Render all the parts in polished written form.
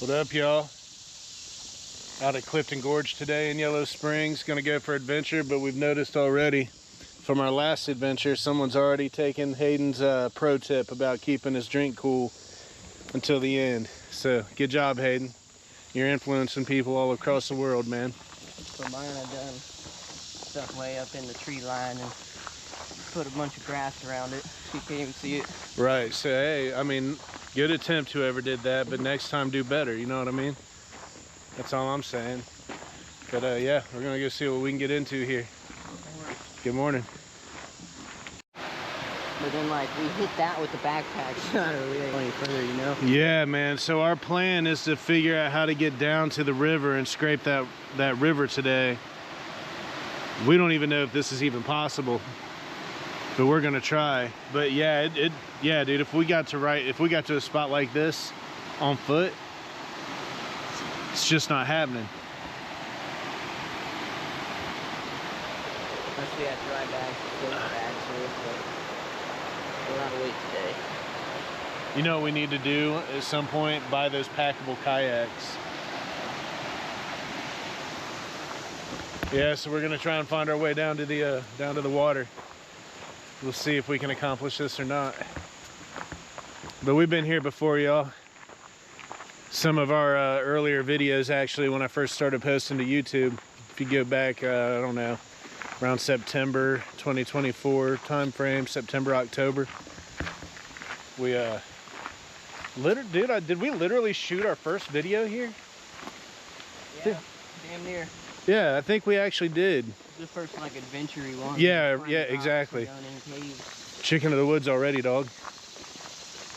What up, y'all? Out at Clifton Gorge today in Yellow Springs. Gonna go for adventure, but we've noticed already from our last adventure, someone's already taken Hayden's pro tip about keeping his drink cool until the end. So, good job, Hayden. You're influencing people all across the world, man. For mine, I done stuff way up in the tree line and put a bunch of grass around it. You can't even see it. Right, so hey, I mean, good attempt whoever did that, but next time do better, you know what I mean? That's all I'm saying. But yeah, we're gonna go see what we can get into here. Good morning. But then like we hit that with the backpack, so I don't really go any further, you know? Yeah, man, so our plan is to figure out how to get down to the river and scrape that river today. We don't even know if this is even possible, but we're gonna try. But yeah, yeah, dude, if we got to a spot like this on foot, it's just not happening. Unless we have dry bags, float bags, but we're out of weight today. You know what we need to do at some point? Buy those packable kayaks. Yeah, so we're gonna try and find our way down to the water. We'll see if we can accomplish this or not. But we've been here before, y'all. Some of our earlier videos, actually, when I first started posting to YouTube, if you go back, I don't know, around September 2024 time frame, September, October, we did we literally shoot our first video here? Yeah, damn near. Yeah, I think we actually did. The first like adventure-y one. Yeah, exactly. Chicken of the woods already, dog.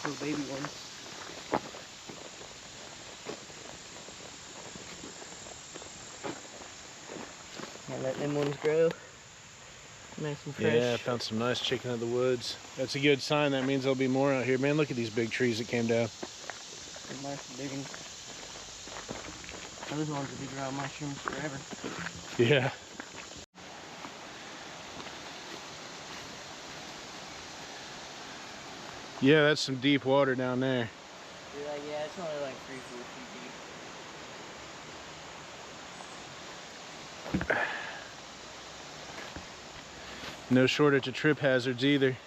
Little baby ones. And let them ones grow. Nice and fresh. Yeah, I found some nice chicken of the woods. That's a good sign. That means there'll be more out here. Man, look at these big trees that came down. Nice big ones. Those ones will be growing mushrooms forever. Yeah. Yeah, that's some deep water down there. You're like, yeah, it's only like 3-4 feet deep. No shortage of trip hazards either.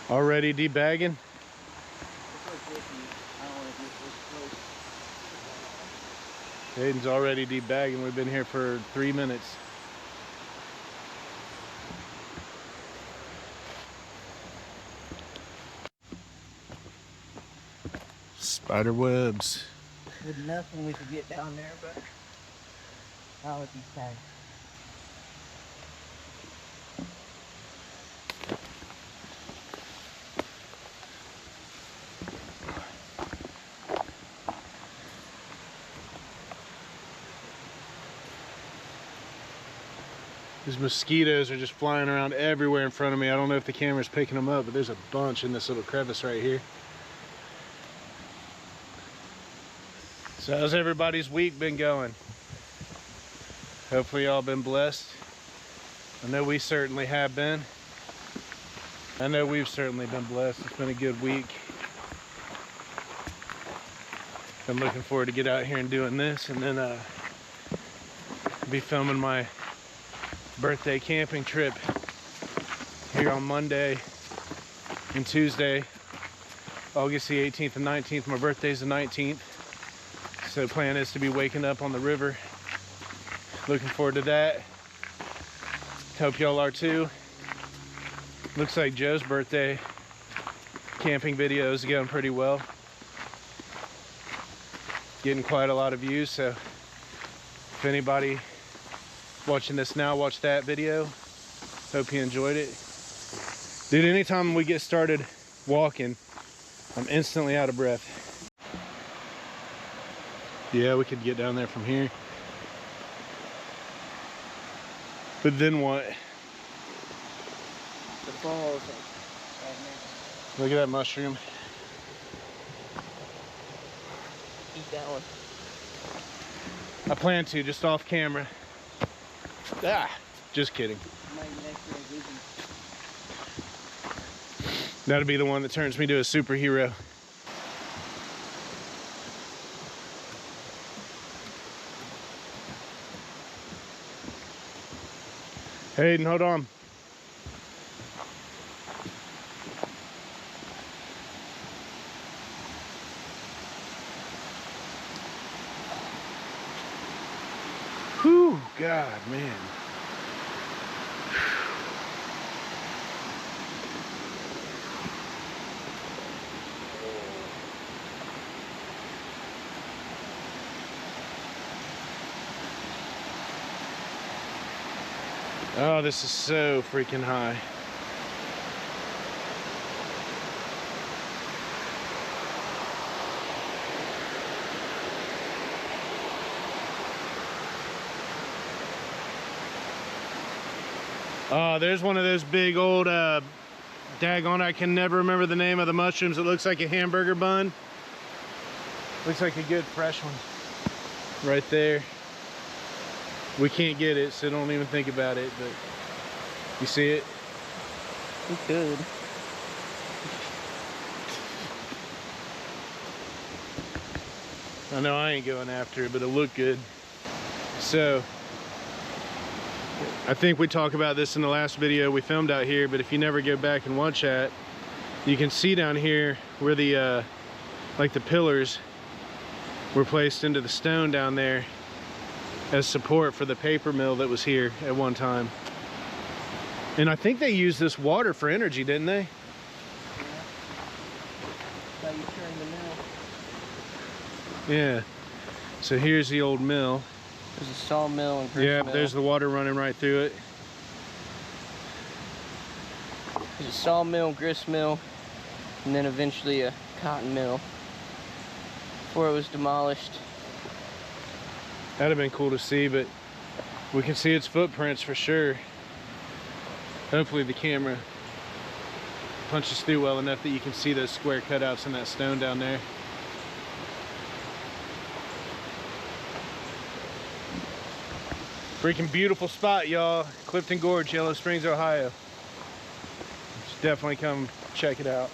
Already debagging? Hayden's already debagging. We've been here for 3 minutes. Spider webs. With nothing we could get down there, but not with these tags. These mosquitoes are just flying around everywhere in front of me. I don't know if the camera's picking them up, but there's a bunch in this little crevice right here. So how's everybody's week been going? Hopefully y'all been blessed. I know we certainly have been. I know we've certainly been blessed. It's been a good week. I'm looking forward to get out here and doing this, and then be filming my birthday camping trip here on Monday and Tuesday, August the 18th and 19th. My birthday's the 19th, so the plan is to be waking up on the river. Looking forward to that. Hope y'all are too. Looks like Joe's birthday camping video is going pretty well. Getting quite a lot of views, so if anybody watching this now, watch that video. Hope you enjoyed it. Dude, anytime we get started walking, I'm instantly out of breath. Yeah, we could get down there from here. But then what? The falls. Look at that mushroom. Eat that one. I plan to, just off camera. Ah, just kidding. That'll be the one that turns me to a superhero. Hayden, hold on. Whew, God, man. Oh, this is so freaking high. Oh, there's one of those big old, daggone, I can never remember the name of the mushrooms. It looks like a hamburger bun. Looks like a good fresh one. Right there. We can't get it, so don't even think about it, but you see it? We could. I know I ain't going after it, but it'll look good. So, I think we talked about this in the last video we filmed out here, but if you never go back and watch that, you can see down here where the, like the pillars were placed into the stone down there as support for the paper mill that was here at one time. And I think they used this water for energy, didn't they? Yeah. That's how you turn the mill. Yeah. So here's the old mill. There's a sawmill and grist Yeah, mill. there's the water running right through it. There's a sawmill, grist mill, and then eventually a cotton mill before it was demolished. That'd have been cool to see, but we can see its footprints for sure. Hopefully the camera punches through well enough that you can see those square cutouts in that stone down there. Freaking beautiful spot, y'all. Clifton Gorge, Yellow Springs, Ohio. Just definitely come check it out.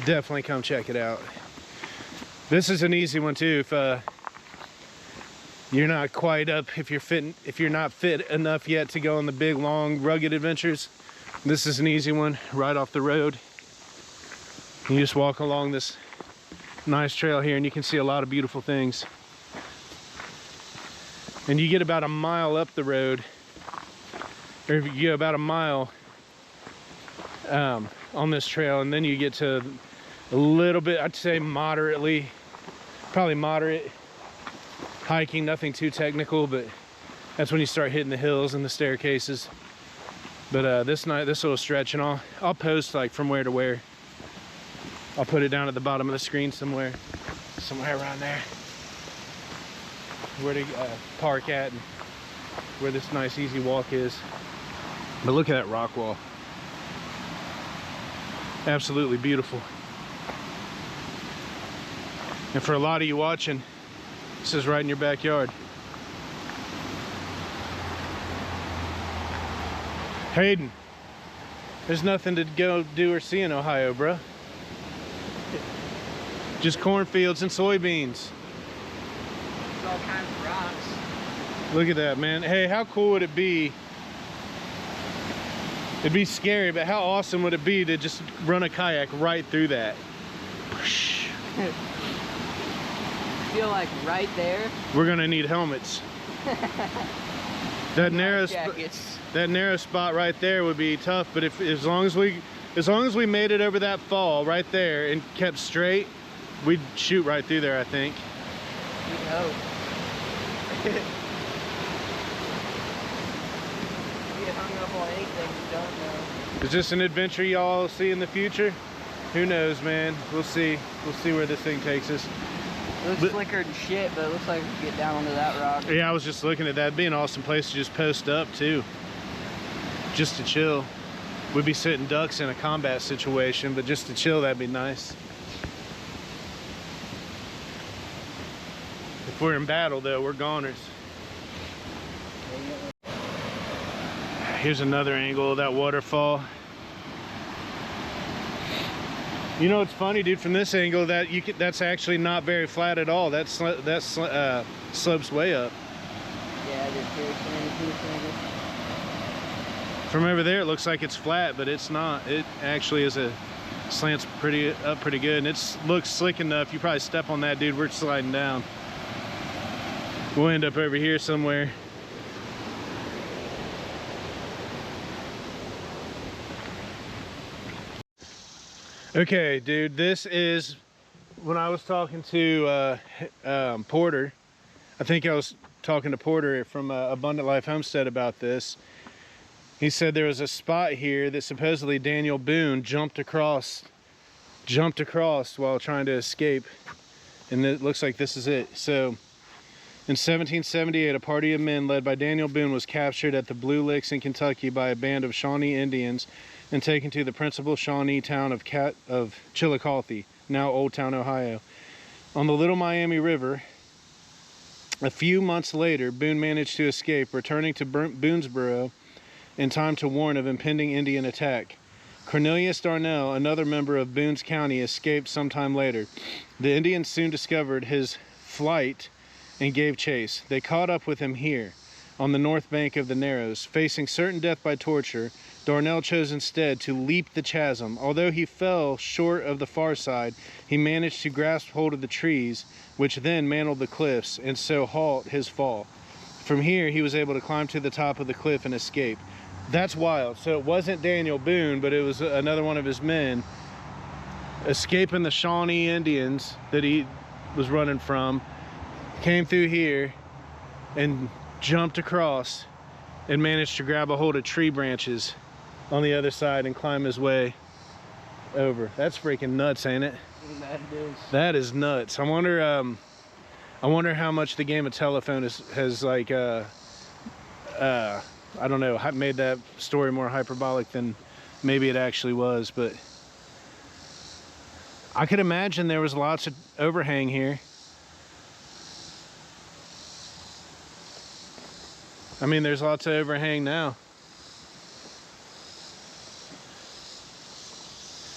Definitely come check it out. This is an easy one too. If you're not quite up, if you're not fit enough yet to go on the big, long, rugged adventures, this is an easy one right off the road. You just walk along this nice trail here and you can see a lot of beautiful things. And you get about a mile up the road, or if you get about a mile on this trail, and then you get to a little bit, I'd say moderately, probably moderate hiking, nothing too technical, but that's when you start hitting the hills and the staircases. But this little stretch, and I'll post like from where to where. I'll put it down at the bottom of the screen somewhere around there, where to park at and where this nice easy walk is. But look at that rock wall. Absolutely beautiful. And for a lot of you watching, this is right in your backyard. Hayden, there's nothing to go do or see in Ohio, bro. Just cornfields and soybeans. There's all kinds of rocks. Look at that, man. Hey, how cool would it be? It'd be scary, but how awesome would it be to just run a kayak right through that? I feel like right there. We're gonna need helmets. That narrow spot right there would be tough, but as long as we made it over that fall right there and kept straight, we'd shoot right through there, I think. We hope. We get hung up on anything we don't know. Is this an adventure y'all see in the future? Who knows, man? We'll see. We'll see where this thing takes us. It looks slickered and shit, but it looks like we can get down onto that rock. Yeah, I was just looking at that. It'd be an awesome place to just post up too. Just to chill. we'd be sitting ducks in a combat situation, but just to chill, that'd be nice. If we're in battle though, we're goners. Here's another angle of that waterfall. You know, it's funny, dude, from this angle that that's actually not very flat at all. That slopes way up. Yeah, just very slanty. From over there, it looks like it's flat, but it's not. It actually is slants pretty good, and it looks slick enough. You probably step on that, dude. We're sliding down. We'll end up over here somewhere. Okay, dude, this is when I was talking to Porter. I think I was talking to Porter from Abundant Life Homestead about this. He said there was a spot here that supposedly Daniel Boone jumped across while trying to escape, and it looks like this is it. So in 1778, a party of men led by Daniel Boone was captured at the Blue Licks in Kentucky by a band of Shawnee Indians and taken to the principal Shawnee town of Chillicothe, now Old Town, Ohio. On the Little Miami River, a few months later, Boone managed to escape, returning to Boonesboro in time to warn of impending Indian attack. Cornelius Darnell, another member of Boone's County, escaped sometime later. The Indians soon discovered his flight and gave chase. They caught up with him here, on the north bank of the Narrows. Facing certain death by torture, Darnell chose instead to leap the chasm. Although he fell short of the far side, he managed to grasp hold of the trees, which then mantled the cliffs, and so halt his fall. From here, he was able to climb to the top of the cliff and escape. That's wild. So it wasn't Daniel Boone, but it was another one of his men escaping the Shawnee Indians that he was running from, came through here and jumped across and managed to grab a hold of tree branches on the other side and climb his way over. That's freaking nuts, ain't it? That is. That is nuts. I wonder how much the game of telephone has like I don't know, made that story more hyperbolic than maybe it actually was, but I could imagine there was lots of overhang here. I mean, there's lots of overhang now.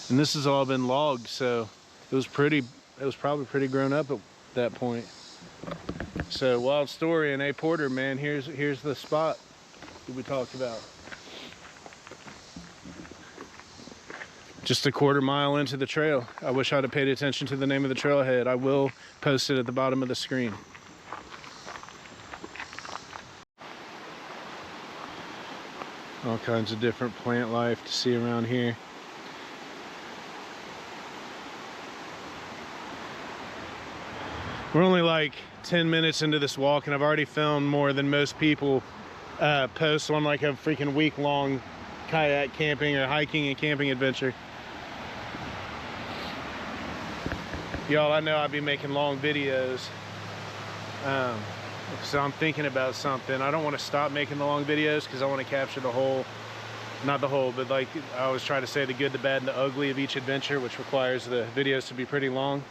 And this has all been logged, so it was probably pretty grown up at that point. So wild story. And hey, Porter, man, here's the spot that we talked about. Just a quarter mile into the trail. I wish I'd have paid attention to the name of the trailhead. I will post it at the bottom of the screen. All kinds of different plant life to see around here. We're only like 10 minutes into this walk, and I've already filmed more than most people post on like a freaking week-long kayak camping or hiking and camping adventure. Y'all, I know I'd be making long videos, so I'm thinking about something. I don't want to stop making the long videos because I want to capture the whole, not the whole, but like I always try to say the good, the bad, and the ugly of each adventure, which requires the videos to be pretty long.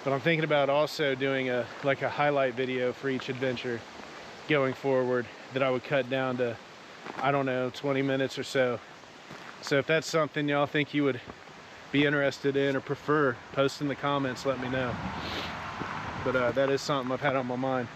But I'm thinking about also doing a highlight video for each adventure going forward that I would cut down to, I don't know, 20 minutes or so. So if that's something y'all think you would be interested in or prefer, post in the comments, let me know. But that is something I've had on my mind.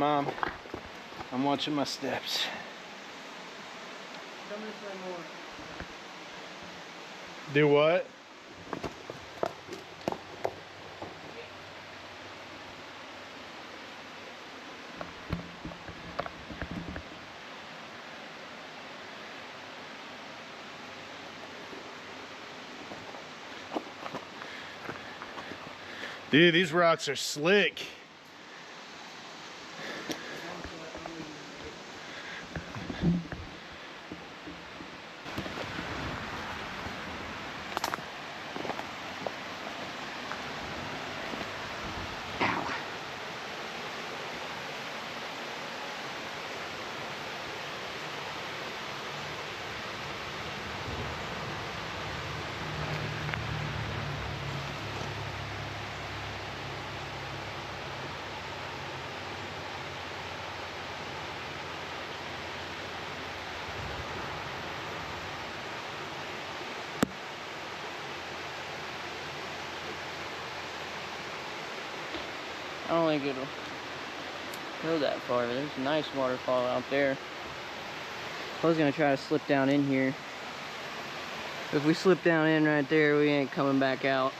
Mom. I'm watching my steps. Come this way more. Do what? Dude, these rocks are slick. I don't think it'll go that far, but there's a nice waterfall out there. I was gonna try to slip down in here. If we slip down in right there, we ain't coming back out.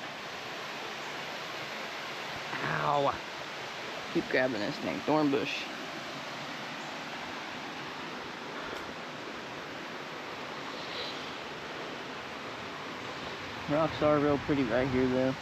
Ow! Keep grabbing this thing, thorn bush. Rocks are real pretty right here, though.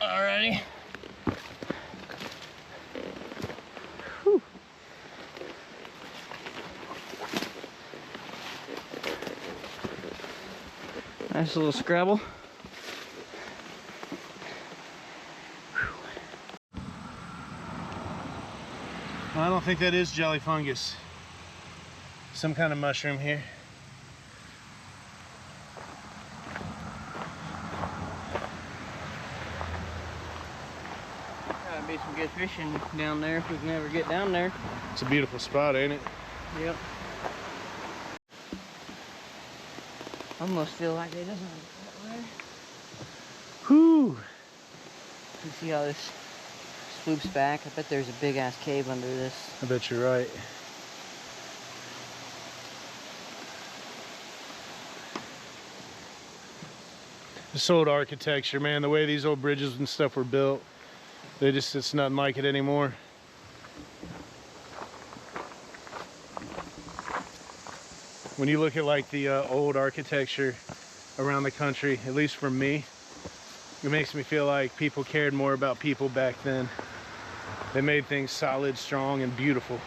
Alrighty. Whew. Nice little scrabble. I don't think that is jelly fungus. Some kind of mushroom here. Gotta be some good fishing down there if we can ever get down there. It's a beautiful spot, ain't it? Yep. Almost feel like it doesn't that way. Whew. You see how this swoops back? I bet there's a big ass cave under this. I bet you're right. This old architecture, man, the way these old bridges and stuff were built, it's nothing like it anymore. When you look at like the old architecture around the country, at least for me, it makes me feel like people cared more about people back then. They made things solid, strong, and beautiful.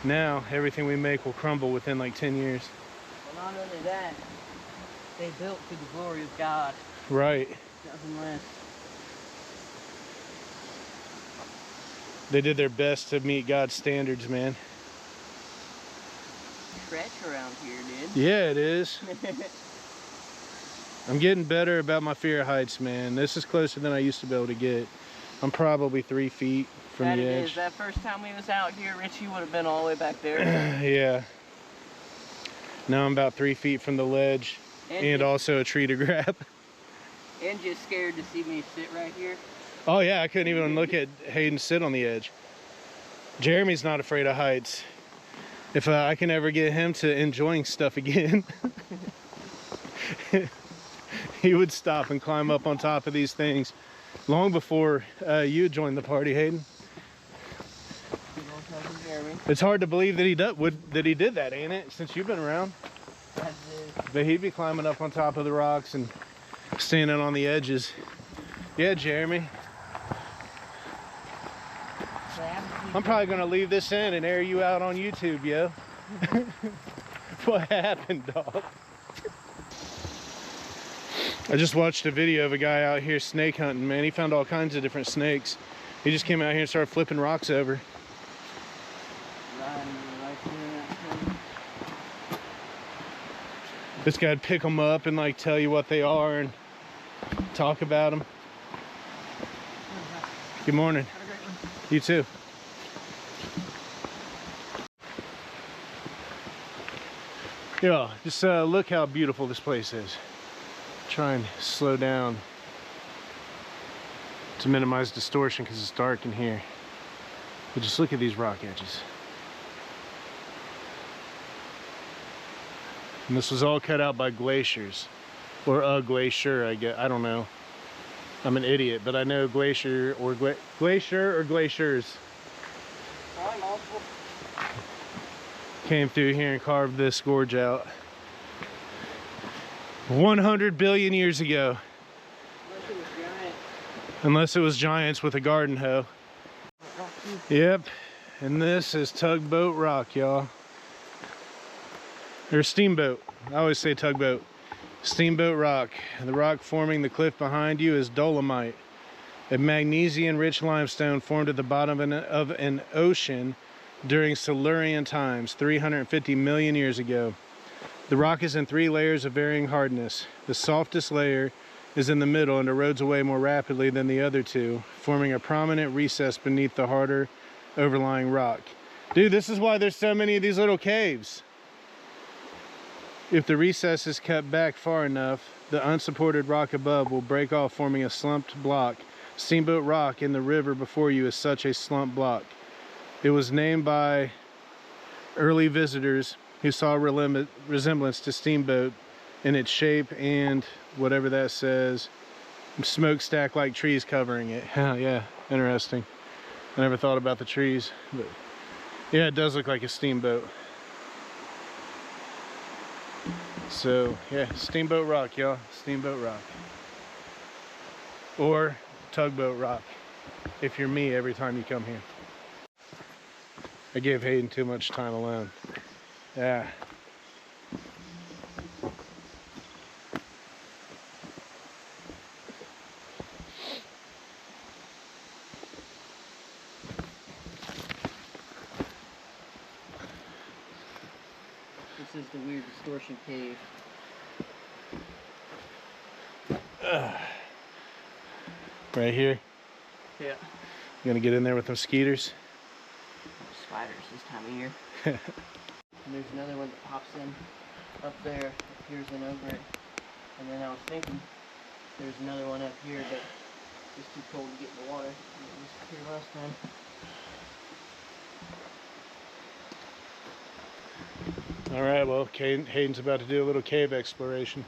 Now, everything we make will crumble within like 10 years. Well, not only that, they built to the glory of God. Right. Nothing less. They did their best to meet God's standards, man. Stretch around here, dude. Yeah, it is. I'm getting better about my fear of heights, man. This is closer than I used to be able to get. I'm probably 3 feet from That the it edge. is. That first time we was out here, Richie would have been all the way back there. Yeah. Now I'm about 3 feet from the ledge and also a tree to grab. And just scared to see me sit right here. Oh yeah, I couldn't even look at Hayden sit on the edge. Jeremy's not afraid of heights. If I can ever get him to enjoying stuff again, he would stop and climb up on top of these things long before you joined the party, Hayden. It's hard to believe that he did that, ain't it? Since you've been around. But he'd be climbing up on top of the rocks and standing on the edges. Yeah, Jeremy. I'm probably gonna leave this in and air you out on YouTube, yo. What happened, dog? I just watched a video of a guy out here snake hunting, man. He found all kinds of different snakes. He just came out here and started flipping rocks over. This guy'd pick them up and like tell you what they are and talk about them. Good morning. Have a great one. You too. Yeah, just look how beautiful this place is. Try and slow down to minimize distortion because it's dark in here. But just look at these rock edges. And this was all cut out by glaciers, or a glacier, I guess. I don't know. I'm an idiot, but I know glacier or glacier or glaciers came through here and carved this gorge out 100 billion years ago. Unless it was giant. Unless it was giants with a garden hoe. Yep, and this is tugboat rock, y'all. Or steamboat. I always say tugboat. Steamboat rock. The rock forming the cliff behind you is dolomite, a magnesium-rich limestone formed at the bottom of an ocean during Silurian times, 350 million years ago. The rock is in 3 layers of varying hardness. The softest layer is in the middle and erodes away more rapidly than the other 2, forming a prominent recess beneath the harder overlying rock. Dude, this is why there's so many of these little caves. If the recess is cut back far enough, the unsupported rock above will break off, forming a slumped block. Steamboat rock in the river before you is such a slumped block. It was named by early visitors who saw a resemblance to steamboat in its shape and whatever that says, smokestack like trees covering it. Yeah, interesting. I never thought about the trees, but yeah, it does look like a steamboat. So yeah, steamboat rock, y'all. Steamboat rock. Or tugboat rock, if you're me every time you come here. I gave Hayden too much time alone. Yeah. This is the weird distortion cave. Right here. Yeah. You gonna get in there with them skeeters? Spiders this time of year. And there's another one that pops in up there, appears in over it. And then I was thinking there's another one up here, but it's too cold to get in the water. It was here last time. All right, well, Hayden's about to do a little cave exploration.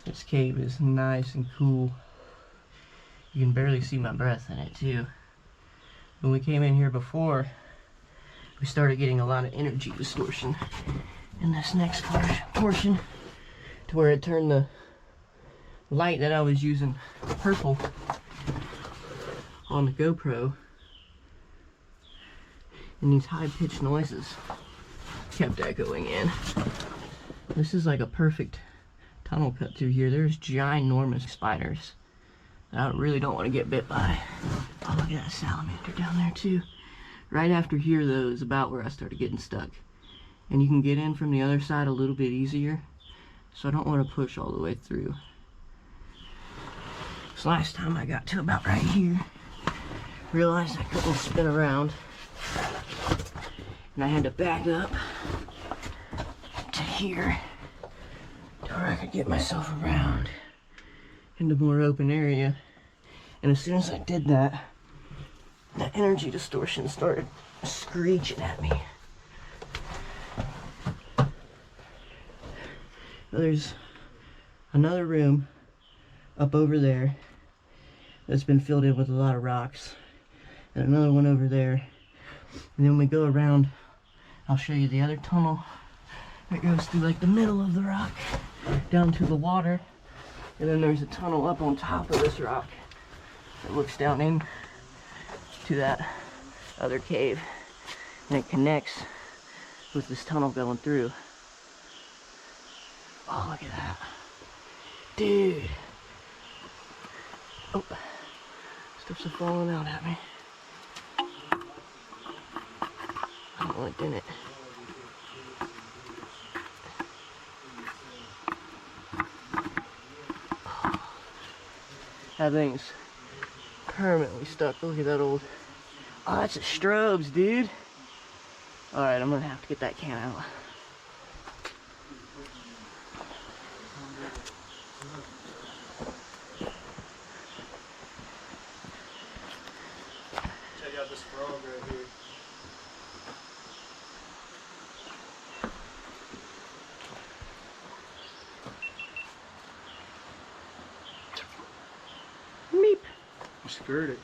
This cave is nice and cool. You can barely see my breath in it too. When we came in here before, we started getting a lot of energy distortion in this next portion to where it turned the light that I was using purple on the GoPro, and these high-pitched noises kept echoing in. This is like a perfect tunnel cut through here. There's ginormous spiders that I really don't want to get bit by. Oh, look at that salamander down there too. Right after here though is about where I started getting stuck. And you can get in from the other side a little bit easier. So I don't want to push all the way through. So last time I got to about right here, realized I couldn't spin around. And I had to back up to here to where I could get myself around into more open area. And as soon as I did that, the energy distortion started screeching at me. There's another room up over there that's been filled in with a lot of rocks, and another one over there. And then we go around, I'll show you the other tunnel that goes through like the middle of the rock down to the water. And then there's a tunnel up on top of this rock that looks down in to that other cave, and it connects with this tunnel going through. Oh, look at that, dude. Oh, stuff's falling out at me. Oh, it didn't. That thing's permanently stuck. Look at that old... Oh, that's a Strobes, dude. Alright, I'm gonna have to get that can out. Check out this frog right here. Meep. You scared it.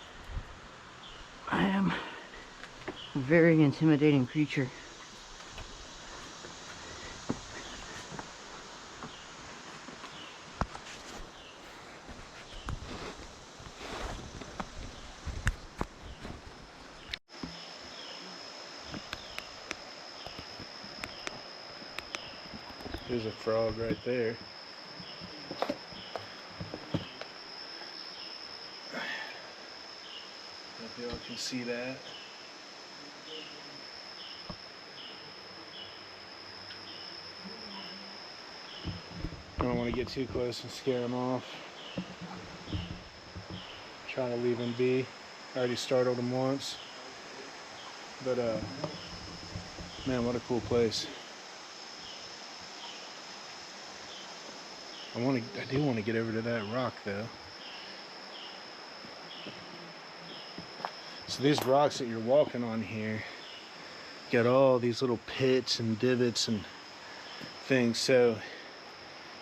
I am a very intimidating creature. There's a frog right there. Hope y'all can see that. I don't want to get too close and scare him off. Trying to leave him be. I already startled him once. But man, what a cool place. I do want to get over to that rock though. So these rocks that you're walking on here got all these little pits and divots and things, so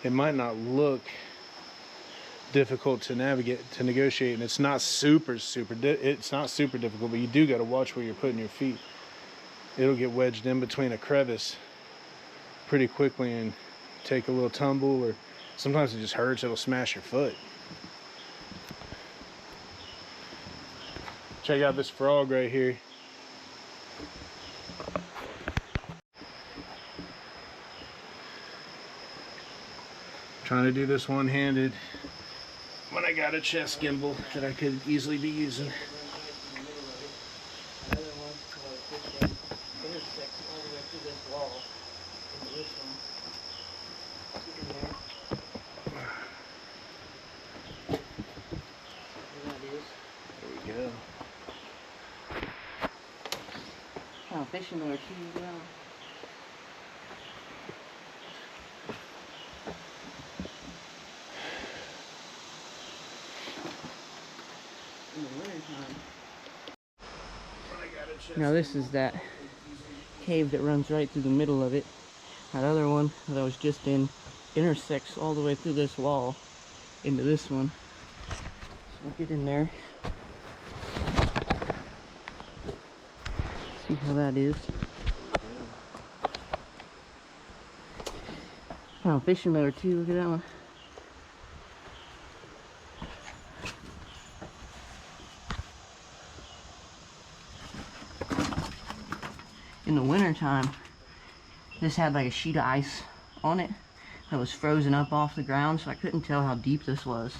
it might not look difficult to navigate, to negotiate, and it's not super difficult, but you do got to watch where you're putting your feet. It'll get wedged in between a crevice pretty quickly and take a little tumble, or sometimes it just hurts, it'll smash your foot. Check out this frog right here. Trying to do this one-handed when I got a chest gimbal that I could easily be using. Fishing there too, yeah. In the wintertime. Now this is that cave that runs right through the middle of it. That other one that I was just in intersects all the way through this wall into this one. So we'll get in there. See how that is. Found a fishing lure too, look at that one. In the winter time, this had like a sheet of ice on it that was frozen up off the ground, so I couldn't tell how deep this was.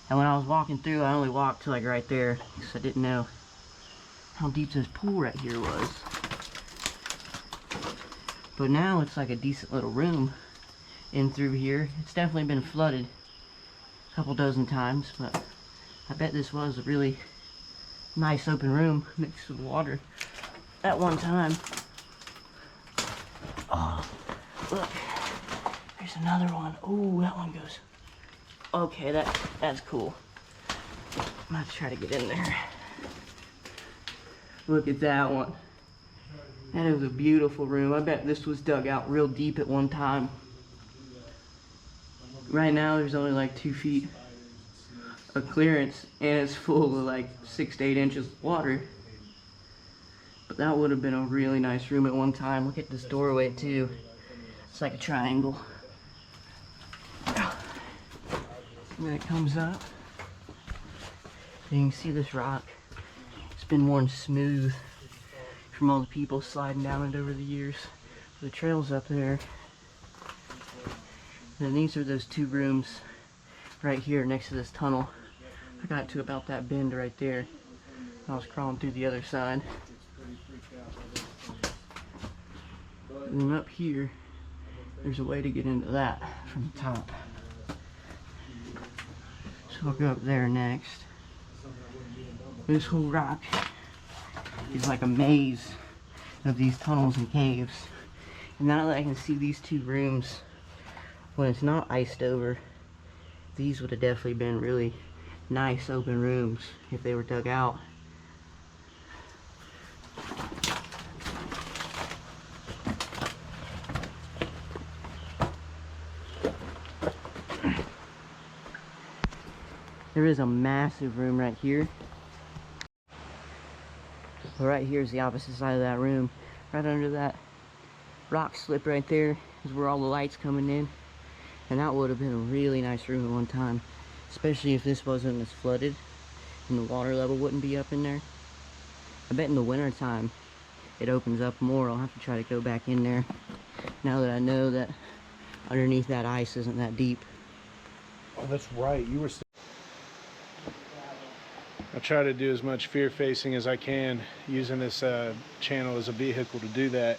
And when I was walking through, I only walked to like right there because I didn't know how deep this pool right here was. But now it's like a decent little room in through here. It's definitely been flooded a couple dozen times, but I bet this was a really nice open room next to the water at one time. Oh, look, there's another one. Oh, that one goes. Okay, that's cool. I'm gonna try to get in there. Look at that one. That is a beautiful room. I bet this was dug out real deep at one time. Right now there's only like 2 feet a clearance, and it's full of like 6 to 8 inches of water. But that would have been a really nice room at one time. Look at this doorway too. It's like a triangle. And then it comes up. And you can see this rock. It's been worn smooth from all the people sliding down it over the years. The trail's up there. And then these are those 2 rooms right here next to this tunnel. I got to about that bend right there. I was crawling through the other side. And then up here, there's a way to get into that from the top. So I'll go up there next. This whole rock is like a maze of these tunnels and caves. And now that I can see these 2 rooms, when it's not iced over, these would have definitely been really nice open rooms if they were dug out. There is a massive room right here. But right here is the opposite side of that room. Right under that rock slip right there is where all the light's coming in. And that would have been a really nice room at one time. Especially if this wasn't as flooded and the water level wouldn't be up in there. I bet in the winter time it opens up more. I'll have to try to go back in there now that I know that underneath that ice isn't that deep. Oh, that's right. You were. I try to do as much fear facing as I can, using this channel as a vehicle to do that.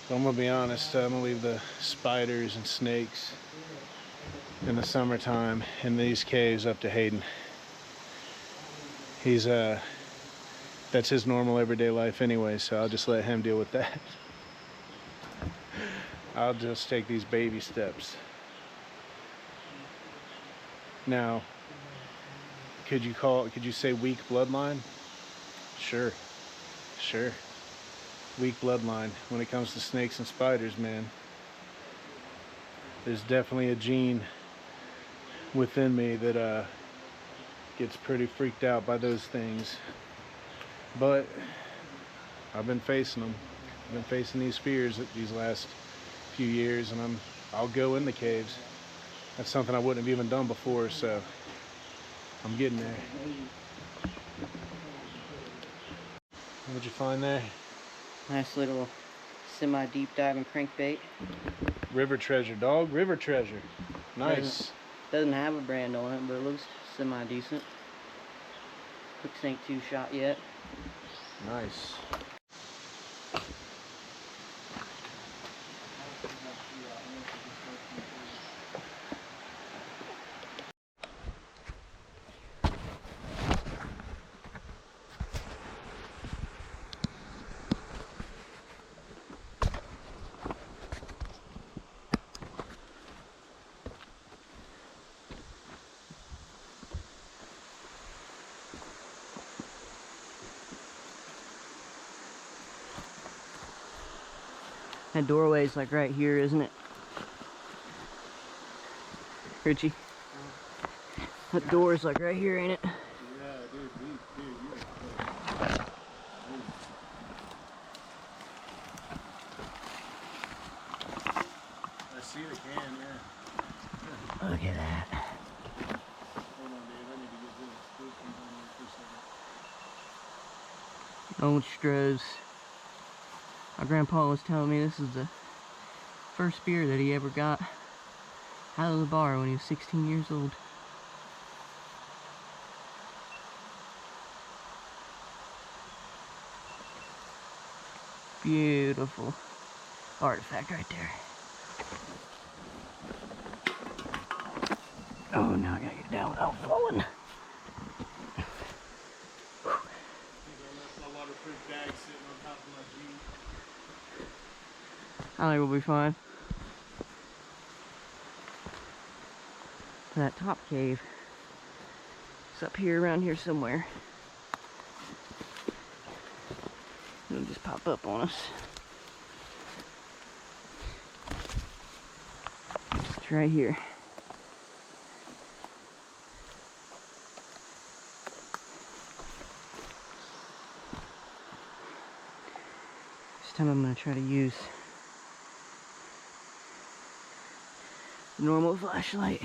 But I'm gonna be honest, I'm gonna leave the spiders and snakes in the summertime in these caves up to Hayden. He's that's his normal everyday life anyway, so I'll just let him deal with that. I'll just take these baby steps. Now, could you say weak bloodline? Sure. Weak bloodline when it comes to snakes and spiders, man. There's definitely a gene within me that gets pretty freaked out by those things. But I've been facing them. I've been facing these fears these last few years, and I'll go in the caves. That's something I wouldn't have even done before, so I'm getting there. What'd you find there? Nice little semi-deep diving crankbait. River treasure, dog. River treasure. Nice. Doesn't have a brand on it, but it looks semi-decent. Hooks ain't too shot yet. Nice. That doorway's like right here, isn't it? Richie? That door's like right here, ain't it? Yeah, dude, I see the can, yeah. Look at that. Hold on, Dave. I need to get this. For a second. Old Stroh's. My grandpa was telling me this is the first beer that he ever got out of the bar when he was 16 years old. Beautiful artifact right there. Oh, now I gotta get down without falling. I think we'll be fine. That top cave is up here, around here somewhere. It'll just pop up on us. It's right here. This time I'm going to try to use the normal flashlight.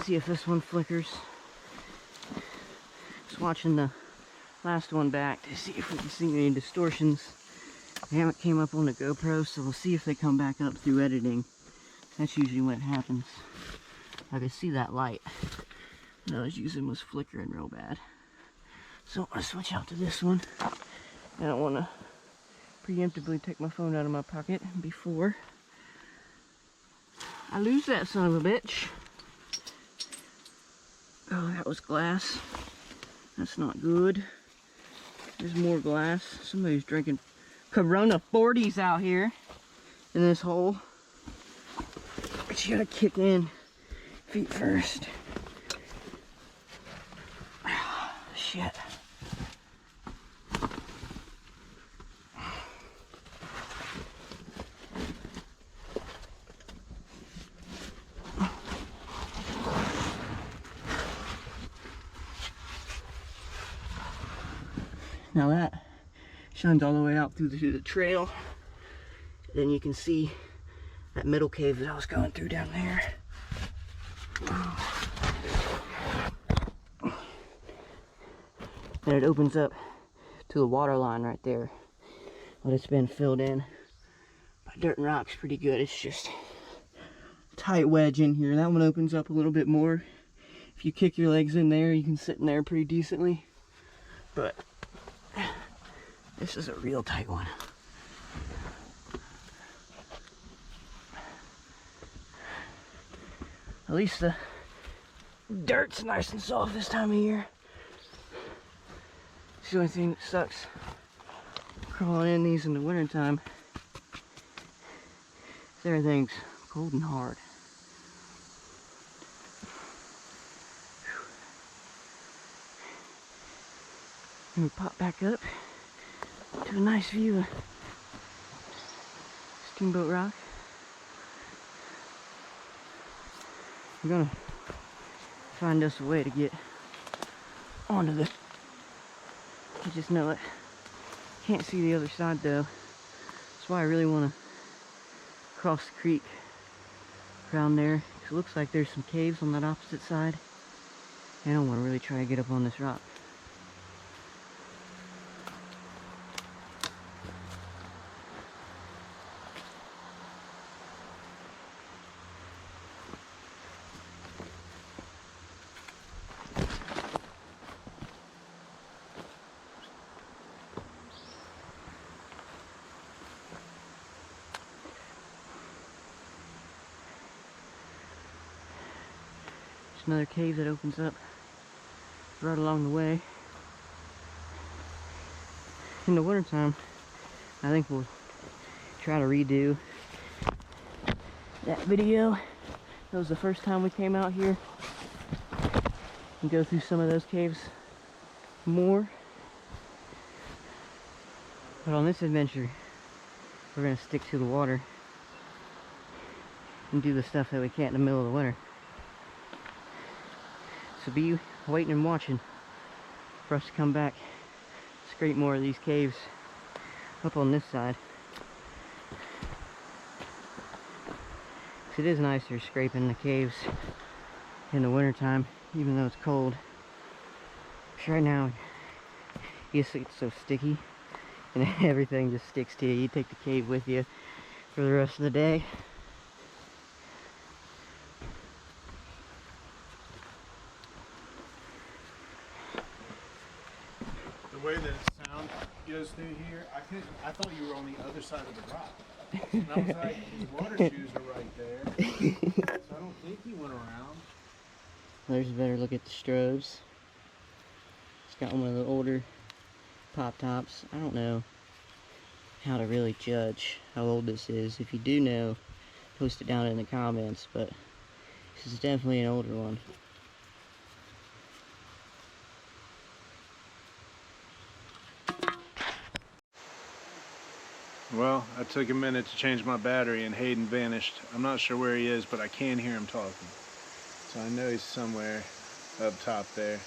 See if this one flickers. Just watching the last one back to see if we can see any distortions. They haven't came up on the GoPro, so we'll see if they come back up through editing. That's usually when it happens. I could see that light that I was using was flickering real bad. So I'm going to switch out to this one. I don't want to preemptively take my phone out of my pocket before I lose that son of a bitch. Oh, that was glass. That's not good. There's more glass. Somebody's drinking Corona 40s out here in this hole. But you gotta kick in feet first. Shit. Now that shines all the way out through the trail. Then you can see that middle cave that I was going through down there. And it opens up to the water line right there. But it's been filled in by dirt and rocks pretty good. It's just a tight wedge in here. That one opens up a little bit more. If you kick your legs in there, you can sit in there pretty decently. But this is a real tight one. At least the dirt's nice and soft this time of year. It's the only thing that sucks crawling in these in the wintertime. Everything's cold and hard. And we pop back up to a nice view of Steamboat Rock. I'm gonna find us a way to get onto this. I just know it. Can't see the other side though. That's why I really want to cross the creek around there. 'Cause it looks like there's some caves on that opposite side. And I don't want to really try to get up on this rock. Another cave that opens up right along the way. In the wintertime, I think we'll try to redo that video. That was the first time we came out here, and go through some of those caves more. But on this adventure, we're going to stick to the water and do the stuff that we can't in the middle of the winter. So be waiting and watching for us to come back, scrape more of these caves up on this side. 'Cause it is nicer scraping the caves in the wintertime, even though it's cold. 'Cause right now, it gets so sticky and everything just sticks to you. You take the cave with you for the rest of the day. The way that sound goes through here, I thought you were on the other side of the rock. And I was like, his water shoes are right there. So I don't think he went around. There's a better look at the strobes. It's got one of the older pop tops. I don't know how to really judge how old this is. If you do know, post it down in the comments, but this is definitely an older one. Well, I took a minute to change my battery and Hayden vanished. I'm not sure where he is, but I can hear him talking. So I know he's somewhere up top there.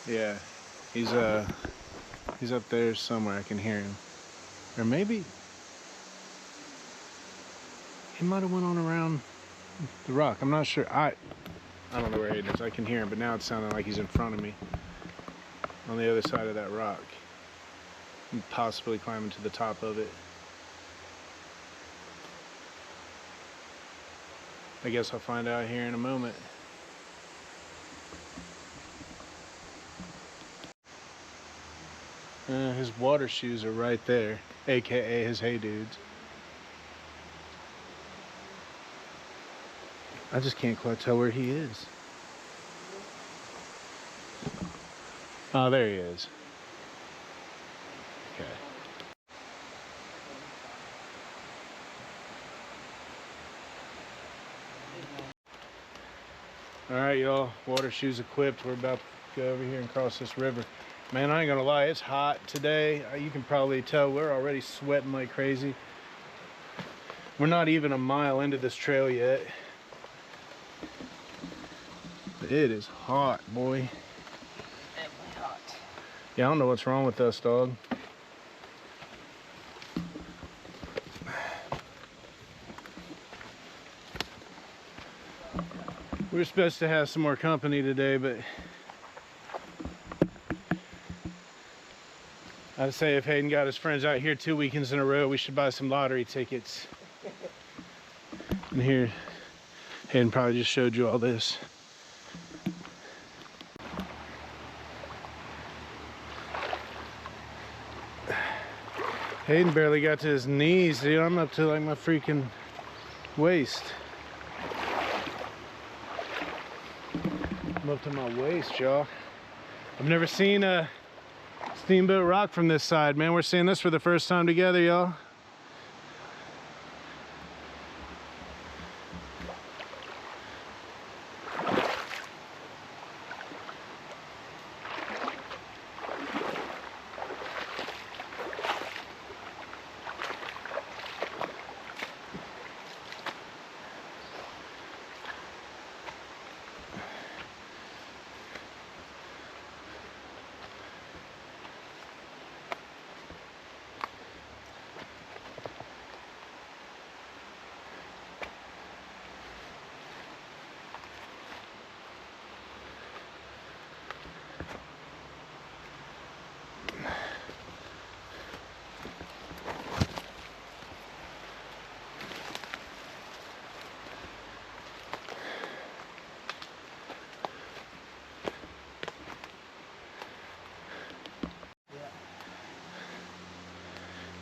Yeah, he's He's up there somewhere. I can hear him. Or maybe he might have went on around the rock. I'm not sure. I don't know where Hayden is. I can hear him, but now it's sounding like he's in front of me on the other side of that rock. And possibly climbing to the top of it. I guess I'll find out here in a moment. His water shoes are right there, aka his Hey Dudes. I just can't quite tell where he is. Oh, there he is. Okay. All right, y'all, water shoes equipped. We're about to go over here and cross this river. Man, I ain't gonna lie, it's hot today. You can probably tell we're already sweating like crazy. We're not even a mile into this trail yet. But it is hot, boy. Definitely hot. Yeah, I don't know what's wrong with us, dog. We were supposed to have some more company today, but I'd say if Hayden got his friends out here 2 weekends in a row, we should buy some lottery tickets. And here, Hayden probably just showed you all this. Hayden barely got to his knees, dude. I'm up to like my freaking waist. I'm up to my waist, y'all. I've never seen a Steamboat Rock from this side, man. We're seeing this for the first time together, y'all.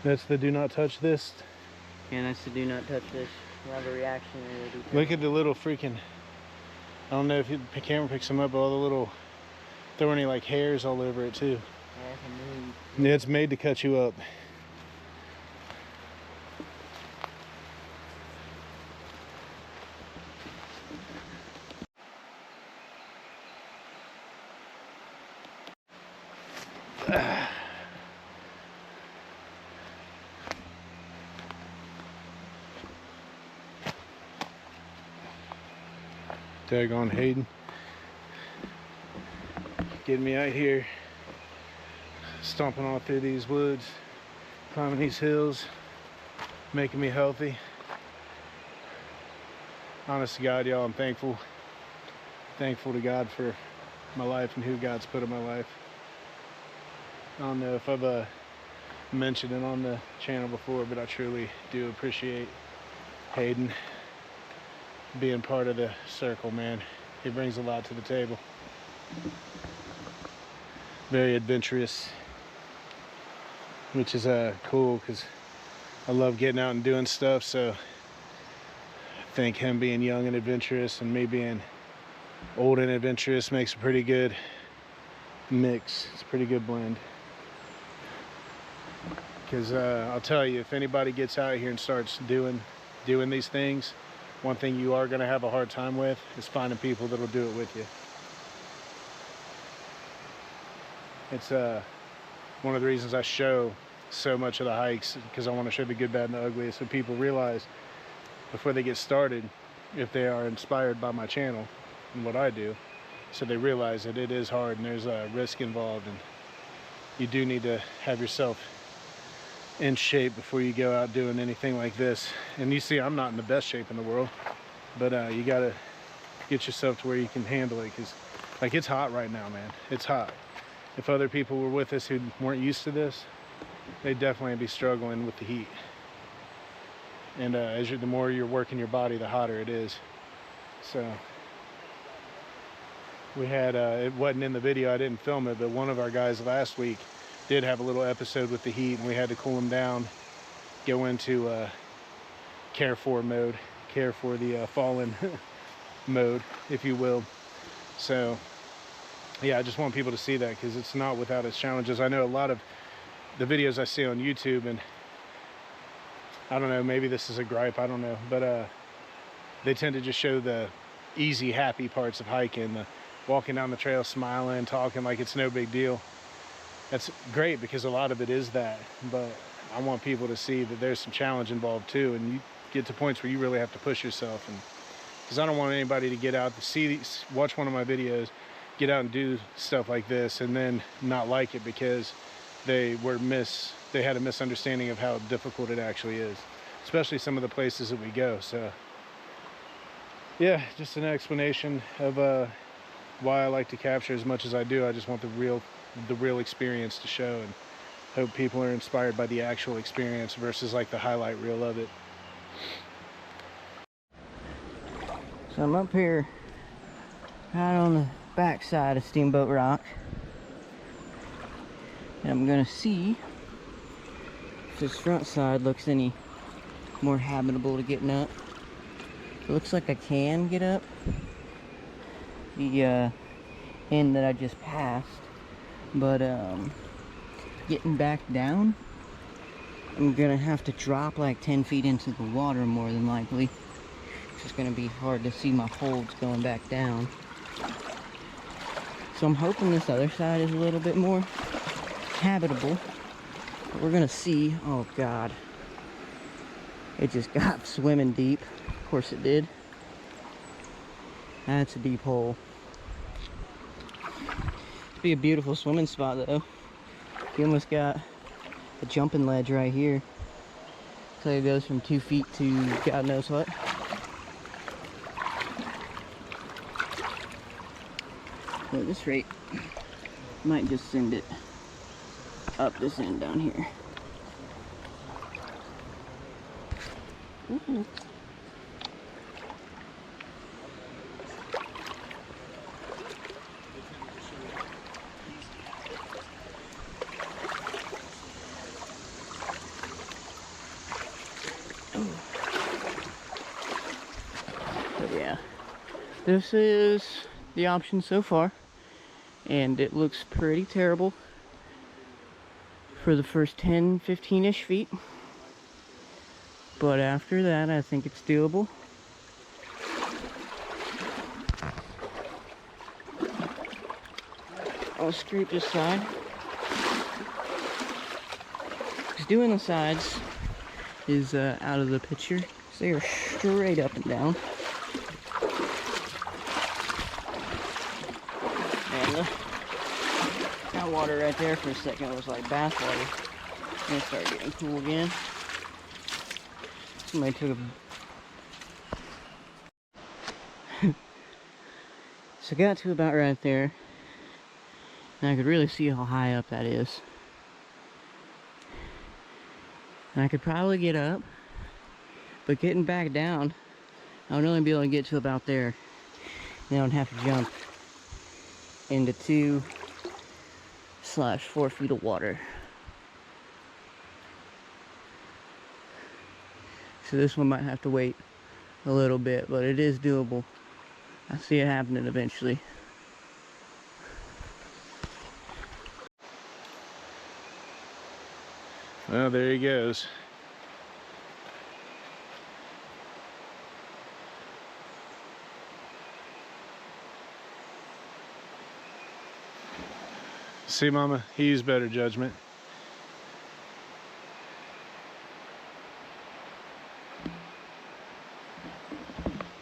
That's the do not touch this. And that's the do not touch this. We'll have a reaction. Look at the little freaking, I don't know if the camera picks them up, but all the little thorny like hairs all over it too. Yeah, it's a moon. Yeah, it's made to cut you up. Daggone Hayden. Getting me out here, stomping all through these woods, climbing these hills, making me healthy. Honest to God, y'all, I'm thankful. Thankful to God for my life and who God's put in my life. I don't know if I've mentioned it on the channel before, but I truly do appreciate Hayden being part of the circle, man. He brings a lot to the table. Very adventurous, which is cool because I love getting out and doing stuff. So I think him being young and adventurous and me being old and adventurous makes a pretty good mix. It's a pretty good blend. Because I'll tell you, if anybody gets out here and starts doing these things, one thing you are going to have a hard time with is finding people that'll do it with you. It's one of the reasons I show so much of the hikes, because I want to show the good, bad, and the ugly, so people realize before they get started, if they are inspired by my channel and what I do, so they realize that it is hard and there's a risk involved, and you do need to have yourself in shape before you go out doing anything like this. And you see, I'm not in the best shape in the world, but you gotta get yourself to where you can handle it, because like it's hot right now, man. It's hot. If other people were with us who weren't used to this, they'd definitely be struggling with the heat. And the more you're working your body, the hotter it is. So we had, it wasn't in the video, I didn't film it, but one of our guys last week did have a little episode with the heat, and we had to cool him down, go into care for mode, care for the fallen mode, if you will. So yeah, I just want people to see that, because it's not without its challenges. I know a lot of the videos I see on YouTube, and I don't know, maybe this is a gripe, I don't know, but they tend to just show the easy, happy parts of hiking, the walking down the trail, smiling, talking like it's no big deal. That's great, because a lot of it is that, but I want people to see that there's some challenge involved too, and you get to points where you really have to push yourself. And because I don't want anybody to get out to see, watch one of my videos, get out and do stuff like this, and then not like it because they had a misunderstanding of how difficult it actually is, especially some of the places that we go. So yeah, just an explanation of why I like to capture as much as I do. I just want the real experience to show, and hope people are inspired by the actual experience versus like the highlight reel of it. So I'm up here right on the back side of Steamboat Rock, and I'm gonna see if this front side looks any more habitable to getting up. It looks like I can get up the end that I just passed, but getting back down, I'm gonna have to drop like 10 feet into the water more than likely. It's just gonna be hard to see my holds going back down. So I'm hoping this other side is a little bit more habitable, but we're gonna see. Oh God, it just got swimming deep. Of course it did. That's a deep hole. It'd be a beautiful swimming spot though. You almost got a jumping ledge right here. So it goes from 2 feet to God knows what. At this rate, might just send it up this end down here. Ooh. But yeah, this is the option so far, and it looks pretty terrible for the first 10-15-ish feet, but after that I think it's doable. I'll scrape this side, because doing the sides is out of the picture. They are straight up and down. And that water right there for a second was like bath water. And it started getting cool again. Somebody took a... So got to about right there. And I could really see how high up that is. And I could probably get up. But getting back down, I would only be able to get to about there. And I would have to jump into 2/4 feet of water. So this one might have to wait a little bit, but it is doable. I see it happening eventually. Well, there he goes. See, Mama, he used better judgment.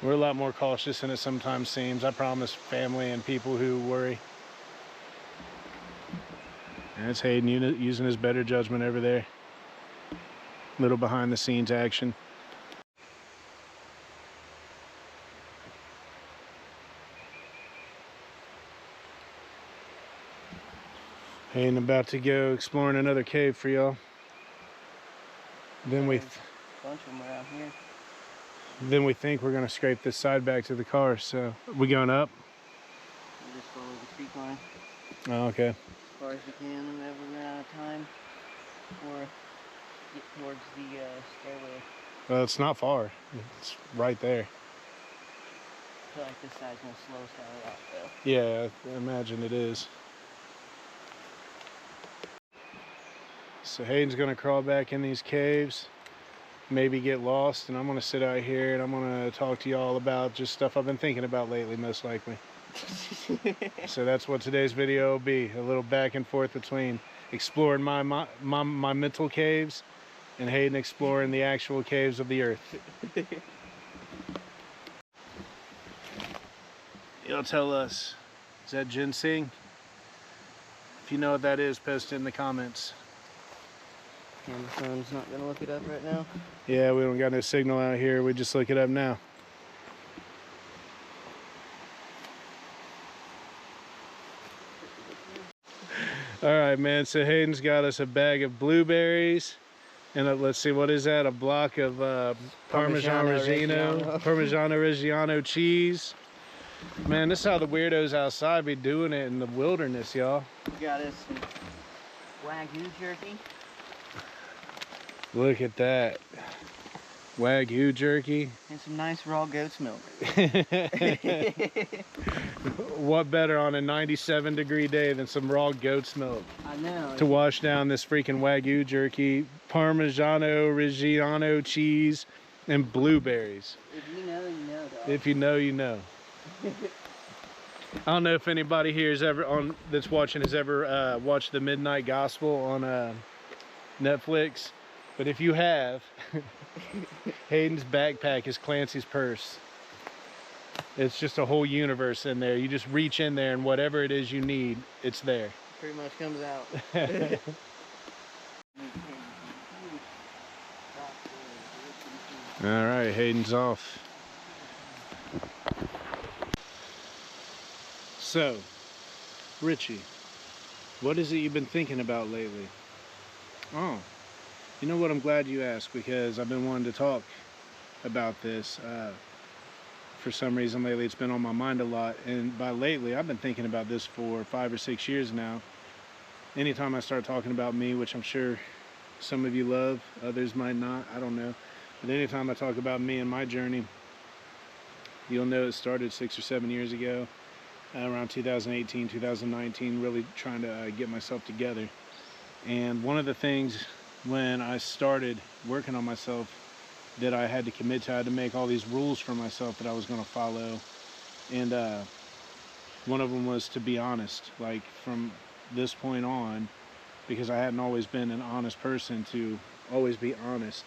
We're a lot more cautious than it sometimes seems. I promise family and people who worry. That's Hayden using his better judgment over there. Little behind the scenes action. Hayden about to go exploring another cave for y'all. Then we a bunch of them around here. Then we think we're gonna scrape this side back to the car. So we going up? We'll just follow the creek line Oh, okay. as far as we can whenever we run out of time, or get towards the stairway. Well, it's not far. It's right there. I feel like this side's gonna slow us down a lot, though. Yeah, I imagine it is. So Hayden's gonna crawl back in these caves, maybe get lost, and I'm gonna sit out here and I'm gonna talk to y'all about just stuff I've been thinking about lately, most likely. So that's what today's video will be, a little back and forth between exploring my mental caves and Hayden exploring the actual caves of the earth. Y'all tell us, is that ginseng? If you know what that is, post it in the comments. And the phone's not gonna look it up right now. Yeah, we don't got no signal out here. We just look it up now. All right, man. So Hayden's got us a bag of blueberries. And let's see, what is that? A block of Parmigiano Reggiano cheese. Man, this is how the weirdos outside be doing it in the wilderness, y'all. We got us some Wagyu jerky. Look at that. Wagyu jerky. And some nice raw goat's milk. What better on a 97-degree day than some raw goat's milk? I know. To wash down this freaking Wagyu jerky, Parmigiano Reggiano cheese, and blueberries. If you know, you know, dog. If you know, you know. I don't know if anybody here is ever that's watching has ever watched The Midnight Gospel on Netflix, but if you have, Hayden's backpack is Clancy's purse. It's just a whole universe in there. You just reach in there and whatever it is you need, it's there. Pretty much comes out. All right, Hayden's off. So, Richie, what is it you've been thinking about lately? Oh, you know what? I'm glad you asked, because I've been wanting to talk about this. For some reason lately, it's been on my mind a lot. And by lately, I've been thinking about this for 5 or 6 years now. Anytime I start talking about me, which I'm sure some of you love, others might not, I don't know. But anytime I talk about me and my journey, you'll know it started 6 or 7 years ago. Around 2018, 2019, really trying to get myself together. And one of the things when I started working on myself that I had to commit to, I had to make all these rules for myself that I was going to follow. And one of them was to be honest, like from this point on, because I hadn't always been an honest person, to always be honest.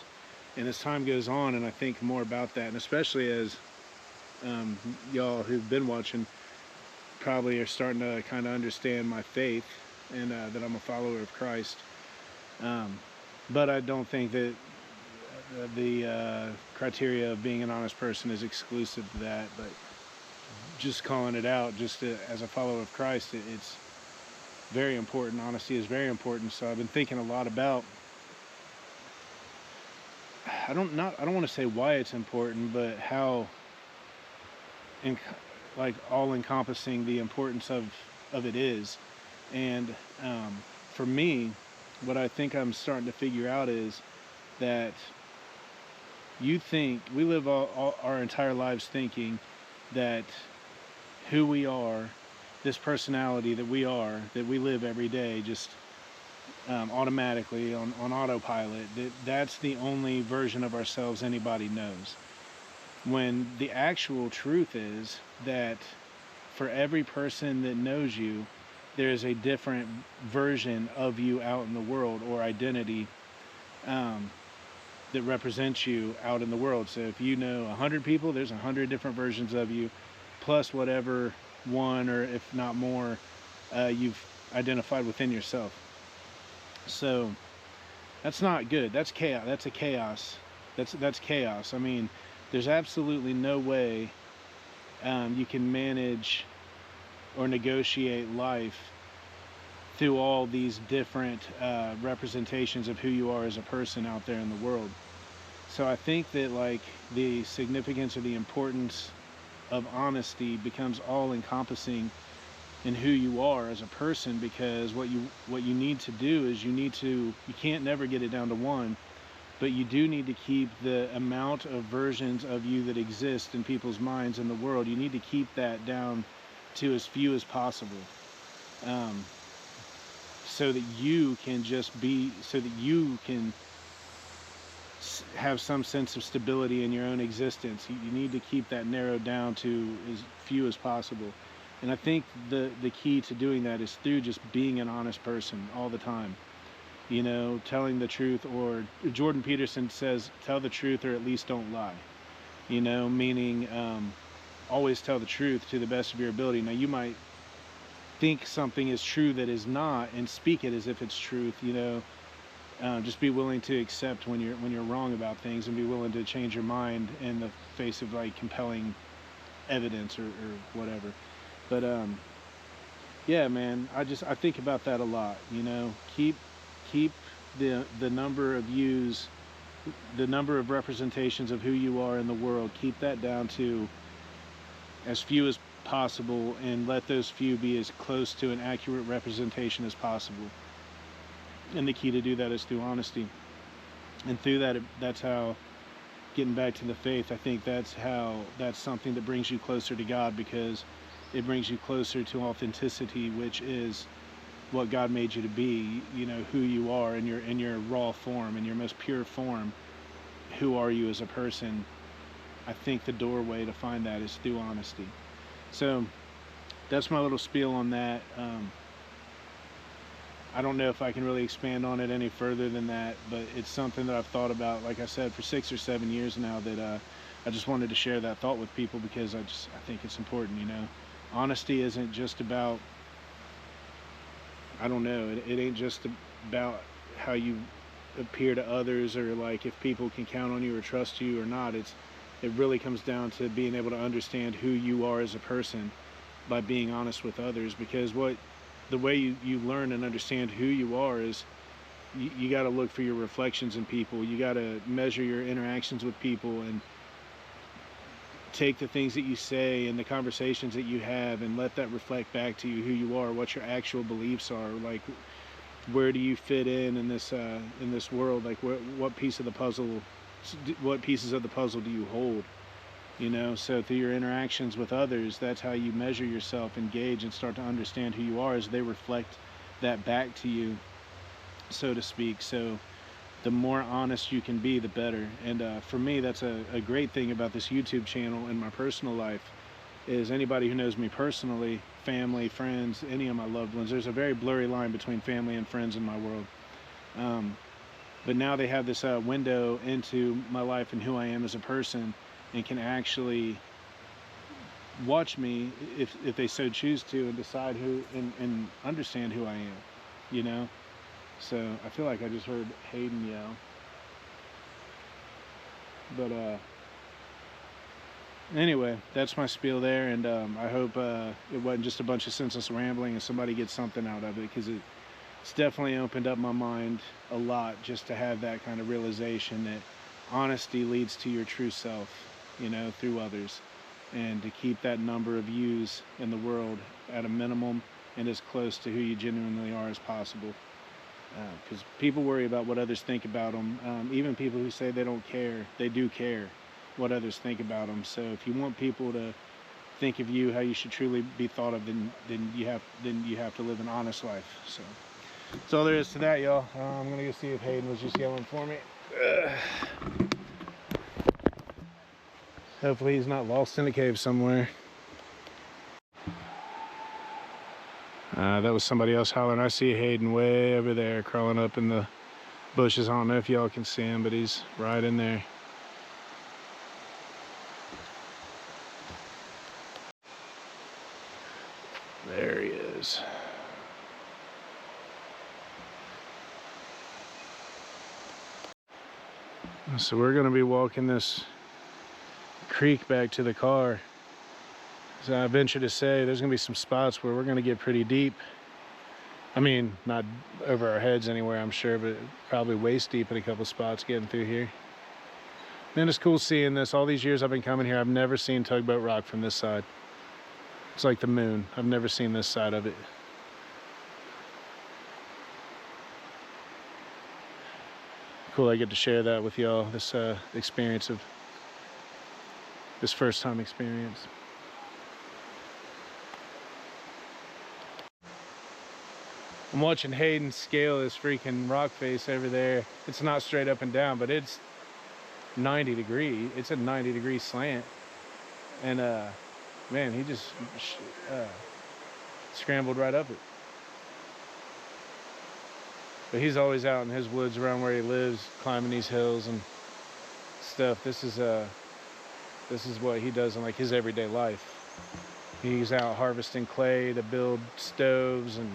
And as time goes on and I think more about that, and especially as y'all who've been watching probably are starting to kind of understand my faith and that I'm a follower of Christ. But I don't think that the criteria of being an honest person is exclusive to that. But just calling it out, just as a follower of Christ, it's very important. Honesty is very important. So I've been thinking a lot about, I don't want to say why it's important, but how like all-encompassing the importance of it is. And for me, what I think I'm starting to figure out is that we live all our entire lives thinking that who we are, this personality that we are, that we live every day just automatically on autopilot, that's the only version of ourselves anybody knows. When the actual truth is that for every person that knows you, there is a different version of you out in the world, or identity that represents you out in the world. So if you know 100 people, there's 100 different versions of you, plus whatever one, or if not more, you've identified within yourself. So that's not good. That's chaos. That's a chaos. That's chaos. I mean, there's absolutely no way you can manage or negotiate life through all these different representations of who you are as a person out there in the world. So I think that like the significance or the importance of honesty becomes all encompassing in who you are as a person, because what you need to do is you can't never get it down to one, but you do need to keep the amount of versions of you that exist in people's minds in the world. You need to keep that down to as few as possible, so that you can just be, so that you can have some sense of stability in your own existence. You need to keep that narrowed down to as few as possible. And I think the key to doing that is through just being an honest person all the time. You know, telling the truth, or Jordan Peterson says, tell the truth or at least don't lie. You know, meaning always tell the truth to the best of your ability. Now, you might think something is true that is not, and speak it as if it's truth. You know, just be willing to accept when you're wrong about things, and be willing to change your mind in the face of like compelling evidence or whatever. But yeah, man, I think about that a lot. You know, keep the number of views, the number of representations of who you are in the world, keep that down to as few as possible, and let those few be as close to an accurate representation as possible. And the key to do that is through honesty. And through that, that's how, getting back to the faith, I think that's something that brings you closer to God, because it brings you closer to authenticity, which is what God made you to be. You know, who you are in your raw form, in your most pure form. Who are you as a person? I think the doorway to find that is through honesty. So that's my little spiel on that. I don't know if I can really expand on it any further than that, but it's something that I've thought about, like I said, for 6 or 7 years now, that I just wanted to share that thought with people, because I think it's important. You know, honesty isn't just about, I don't know, it ain't just about how you appear to others, or like if people can count on you or trust you or not. It really comes down to being able to understand who you are as a person by being honest with others, because the way you learn and understand who you are is you got to look for your reflections in people. You got to measure your interactions with people, and take the things that you say and the conversations that you have, and let that reflect back to you who you are, what your actual beliefs are. Like, where do you fit in this world? Like, what piece of the puzzle, what pieces of the puzzle do you hold? You know, so through your interactions with others, that's how you measure yourself, engage, and start to understand who you are, as they reflect that back to you, so to speak. So the more honest you can be, the better. And for me, that's a great thing about this YouTube channel and my personal life, is anybody who knows me personally, family, friends, any of my loved ones, there's a very blurry line between family and friends in my world. But now they have this window into my life and who I am as a person, and can actually watch me if they so choose to, and decide who, and understand who I am, you know. So I feel like I just heard Hayden yell. But anyway, that's my spiel there, and I hope it wasn't just a bunch of senseless rambling, and somebody gets something out of it, because it's definitely opened up my mind a lot, just to have that kind of realization that honesty leads to your true self, you know, through others, and to keep that number of views in the world at a minimum, and as close to who you genuinely are as possible. Because people worry about what others think about them. Even people who say they don't care, they do care what others think about them. So if you want people to think of you how you should truly be thought of, then you have to live an honest life. So that's all there is to that, y'all. I'm gonna go see if Hayden was just yelling for me. Hopefully he's not lost in a cave somewhere. That was somebody else hollering. I see Hayden way over there, crawling up in the bushes. I don't know if y'all can see him, but he's right in there. There he is. So we're gonna be walking this creek back to the car. So I venture to say there's gonna be some spots where we're gonna get pretty deep. I mean, not over our heads anywhere, I'm sure, but probably waist deep in a couple spots getting through here. Man, it's cool seeing this. All these years I've been coming here, I've never seen Tugboat Rock from this side. It's like the moon. I've never seen this side of it. Cool, I get to share that with y'all, this experience of this first time experience. I'm watching Hayden scale this freaking rock face over there. It's not straight up and down, but it's 90 degree. It's a 90-degree slant. And man, he just scrambled right up it. But he's always out in his woods around where he lives, climbing these hills and stuff. This is what he does in like his everyday life. He's out harvesting clay to build stoves and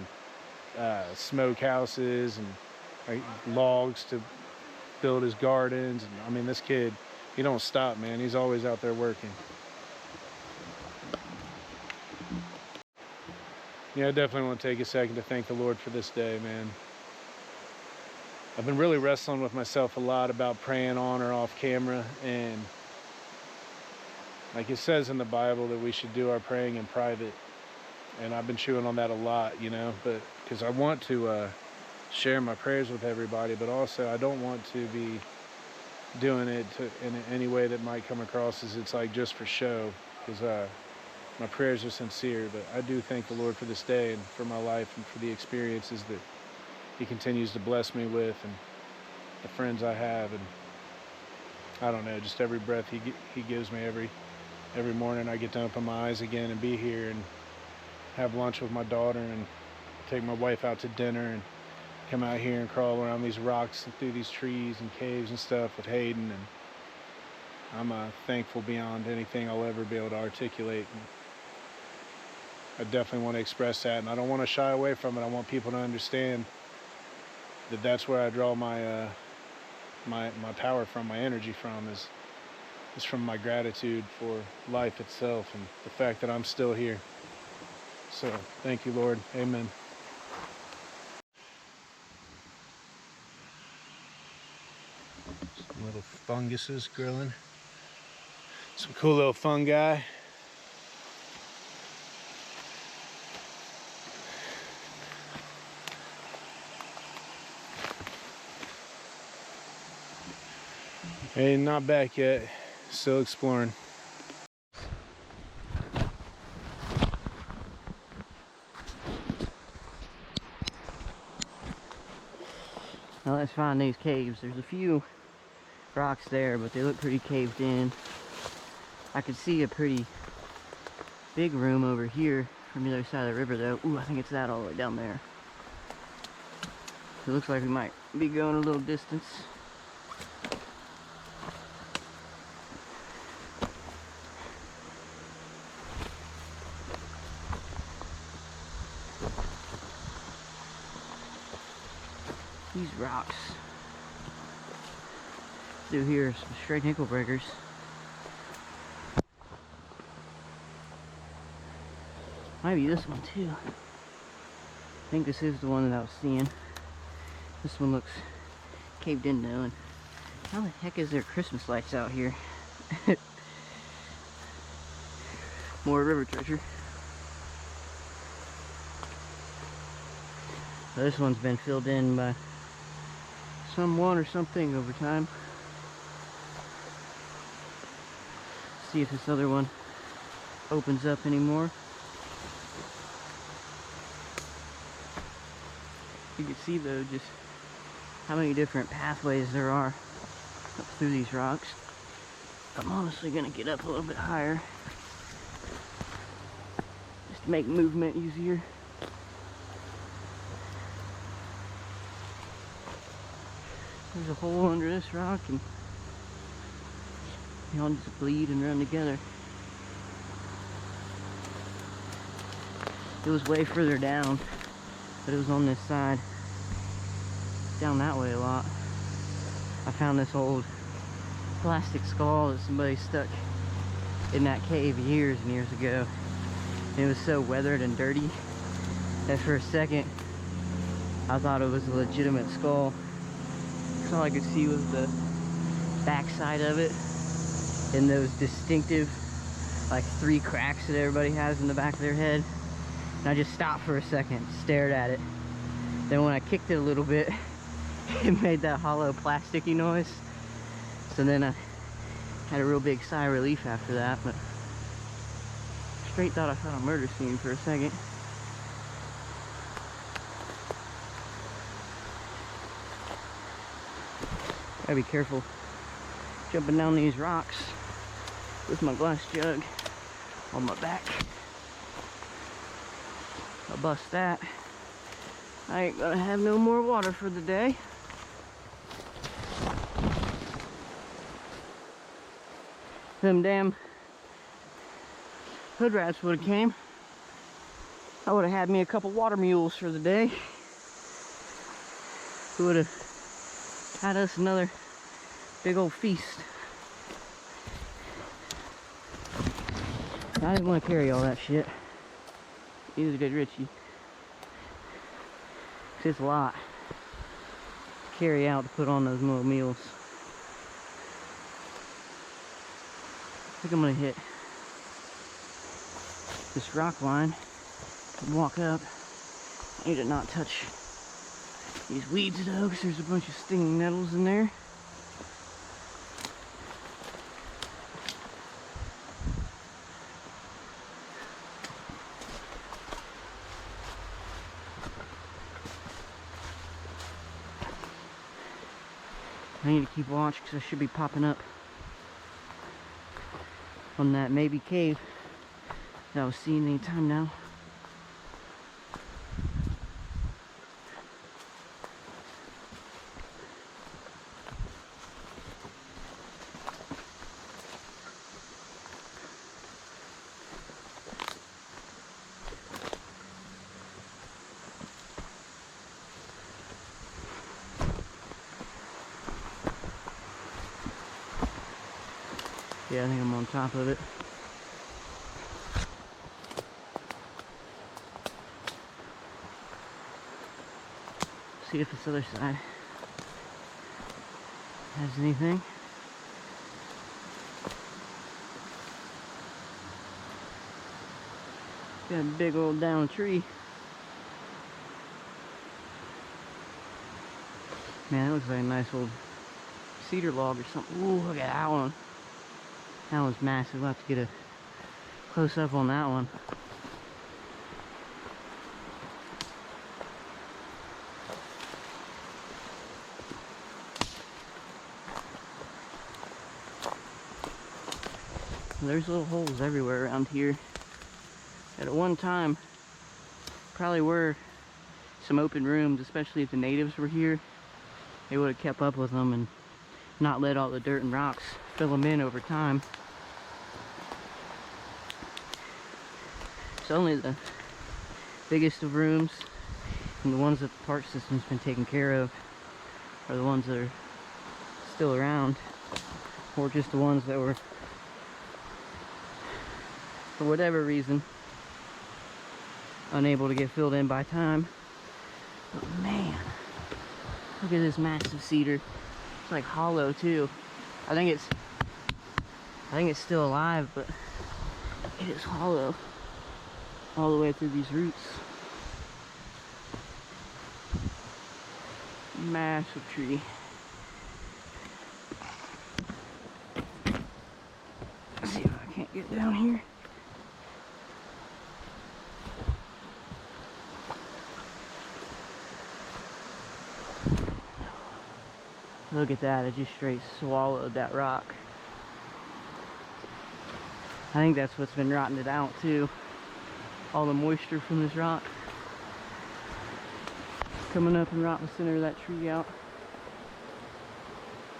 smoke houses and logs to build his gardens. And I mean, this kid, he don't stop, man. He's always out there working. Yeah, I definitely want to take a second to thank the Lord for this day, man. I've been really wrestling with myself a lot about praying on or off camera, and like it says in the Bible that we should do our praying in private, and I've been chewing on that a lot, you know, but because I want to share my prayers with everybody, but also I don't want to be doing it in any way that might come across as it's like just for show, because my prayers are sincere. But I do thank the Lord for this day and for my life and for the experiences that He continues to bless me with, and the friends I have, and I don't know, just every breath He gives me. Every morning I get to open my eyes again and be here and have lunch with my daughter and take my wife out to dinner and come out here and crawl around these rocks and through these trees and caves and stuff with Hayden. And I'm thankful beyond anything I'll ever be able to articulate. And I definitely want to express that, and I don't want to shy away from it. I want people to understand that that's where I draw my my power from, my energy from, is from my gratitude for life itself and the fact that I'm still here. So thank you, Lord. Amen. Some little funguses growing. Some cool little fungi. Hey, not back yet. Still exploring. Now let's find these caves. There's a few rocks there, but they look pretty caved in. I could see a pretty big room over here from the other side of the river though. Ooh, I think it's that all the way down there. So it looks like we might be going a little distance. These rocks through here are some straight nickel breakers. Might be this one too. I think this is the one that I was seeing. This one looks caved in though. And how the heck is there Christmas lights out here? More river treasure. This one's been filled in by someone or something over time. See if this other one opens up anymore. You can see though just how many different pathways there are up through these rocks. I'm honestly gonna get up a little bit higher just to make movement easier. There's a hole under this rock and they all just bleed and run together. It was way further down, but it was on this side. Down that way a lot. I found this old plastic skull that somebody stuck in that cave years and years ago. And it was so weathered and dirty that for a second I thought it was a legitimate skull. So all I could see was the backside of it and those distinctive like 3 cracks that everybody has in the back of their head. And I just stopped for a second, stared at it. Then when I kicked it a little bit, it made that hollow plasticky noise. So then I had a real big sigh of relief after that, but straight thought I found a murder scene for a second. Gotta be careful jumping down these rocks with my glass jug on my back. If I bust that, I ain't gonna have no more water for the day. Them damn hood rats would have came, I would have had me a couple water mules for the day. Who would have had us another big old feast. I didn't want to carry all that shit. Neither did Richie. 'Cause it's a lot to carry out to put on those little meals. I think I'm gonna hit this rock line and walk up. I need to not touch these weeds though, because there's a bunch of stinging nettles in there. I need to keep watch because I should be popping up on that maybe cave that I was seeing anytime now. Yeah, I think I'm on top of it. See if this other side has anything. Got a big old down tree. Man, that looks like a nice old cedar log or something. Ooh, look at that one. That one's massive. We'll have to get a close up on that one. There's little holes everywhere around here. At one time, probably were some open rooms, especially if the natives were here. They would have kept up with them and not let all the dirt and rocks fill them in over time. It's only the biggest of rooms and the ones that the park system's been taking care of are the ones that are still around, or just the ones that were, for whatever reason, unable to get filled in by time. But man, look at this massive cedar. It's like hollow too. I think it's still alive, but it is hollow all the way through these roots. Massive tree. Let's see if I can't get down here. Look at that, it just straight swallowed that rock. I think that's what's been rotting it out too. All the moisture from this rock coming up and rotting the center of that tree out.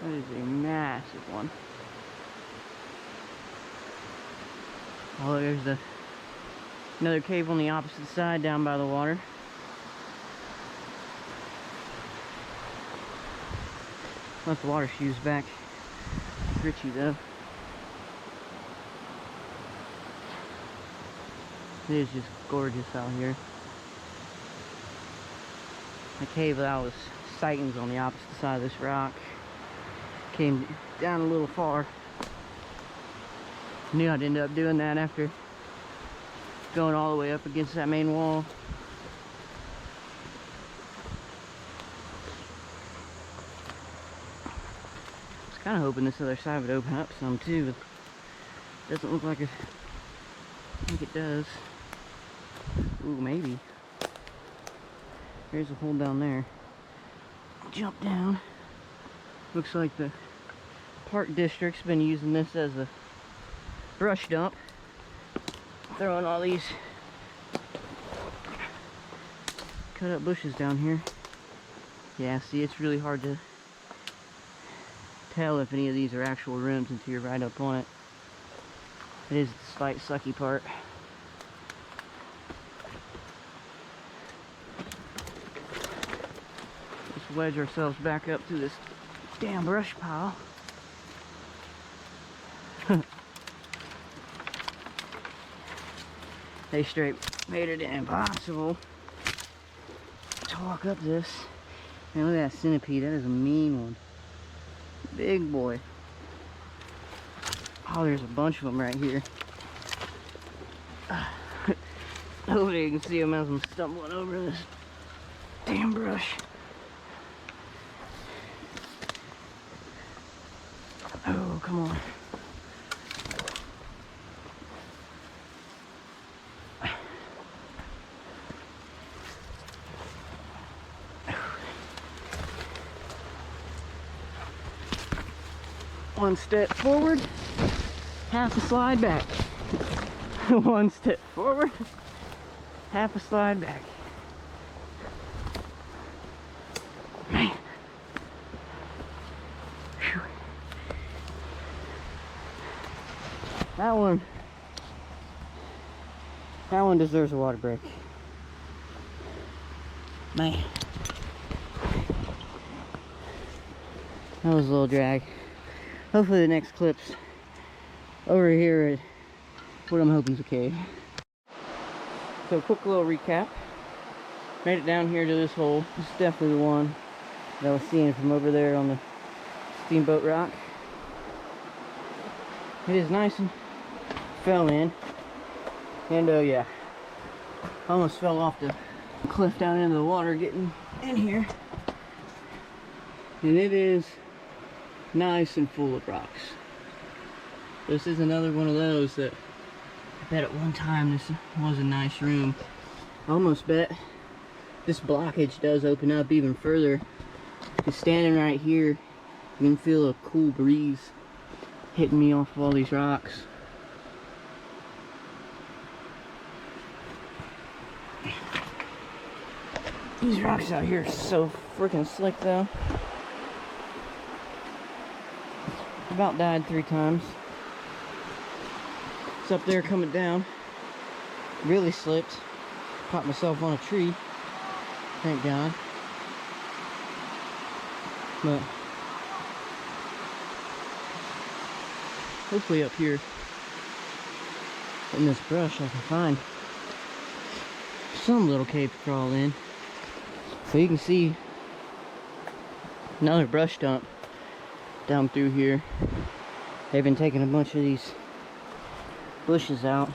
That is a massive one. Oh, there's another cave on the opposite side down by the water. Left the water shoes back Richie though. It is just gorgeous out here. The cave that I was sighting is on the opposite side of this rock. Came down a little far. Knew I'd end up doing that after going all the way up against that main wall. I was kind of hoping this other side would open up some too, but doesn't look like it. I think it does. Ooh, maybe. There's a hole down there. Jump down. Looks like the park district's been using this as a brush dump. Throwing all these cut up bushes down here. Yeah, see, it's really hard to tell if any of these are actual rooms until you're right up on it. It is the slight sucky part. Let's wedge ourselves back up to this damn brush pile. They straight made it impossible to walk up this. Man, look at that centipede. That is a mean one. Big boy. Oh, there's a bunch of them right here. Hopefully you can see them as I'm stumbling over this damn brush. Oh, come on. One step forward, half a slide back. One step forward, half a slide back. Man. Whew. That one deserves a water break. Man. That was a little drag. Hopefully the next clip's over here at what I'm hoping is a cave. So quick little recap. Made it down here to this hole. This is definitely the one that I was seeing from over there on the Steamboat Rock. It is nice and fell in. And yeah, almost fell off the cliff down into the water getting in here. And it is nice and full of rocks. This is another one of those that I bet at one time this was a nice room. I almost bet this blockage does open up even further. Just standing right here, you can feel a cool breeze hitting me off of all these rocks. These rocks out here are so freaking slick though. About died 3 times. It's up there coming down. Really slipped. Caught myself on a tree. Thank God. But hopefully up here in this brush I can find some little cave to crawl in. So you can see another brush dump down through here. They've been taking a bunch of these bushes out,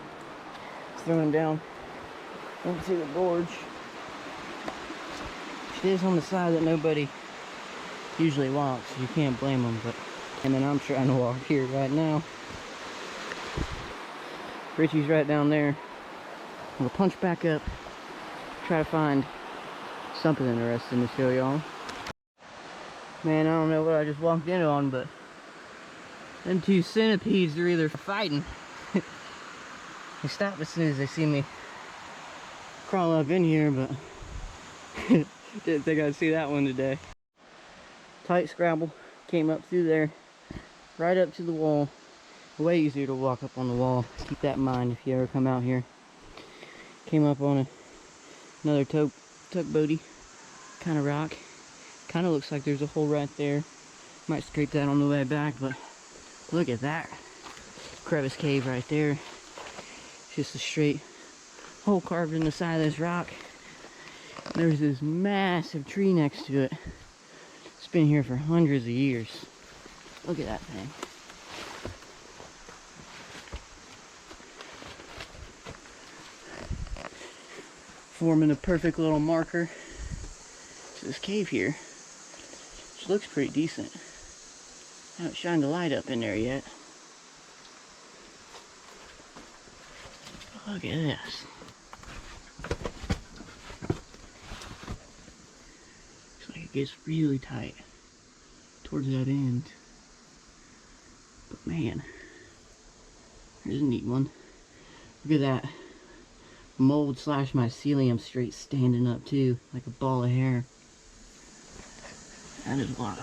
throwing them down into the gorge. It is on the side that nobody usually walks, so you can't blame them. But and then I'm trying to walk here right now. Richie's right down there. We'll punch back up, try to find something interesting to show y'all. Man, I don't know what I just walked in on, but them 2 centipedes are either fighting. They stop as soon as they see me crawl up in here, but didn't think I'd see that one today. Tight scrabble, came up through there, right up to the wall. Way easier to walk up on the wall. Keep that in mind if you ever come out here. Came up on another tugboaty kind of rock. Kind of looks like there's a hole right there. Might scrape that on the way back, but Look at that crevice cave right there. Just a straight hole carved in the side of this rock. There's this massive tree next to it. It's been here for hundreds of years. Look at that thing. Forming a perfect little marker to this cave here, which looks pretty decent. I haven't shined the light up in there yet. Look at this. Looks like it gets really tight towards that end. But man, there's a neat one. Look at that mold / mycelium straight standing up too, like a ball of hair. That is wild.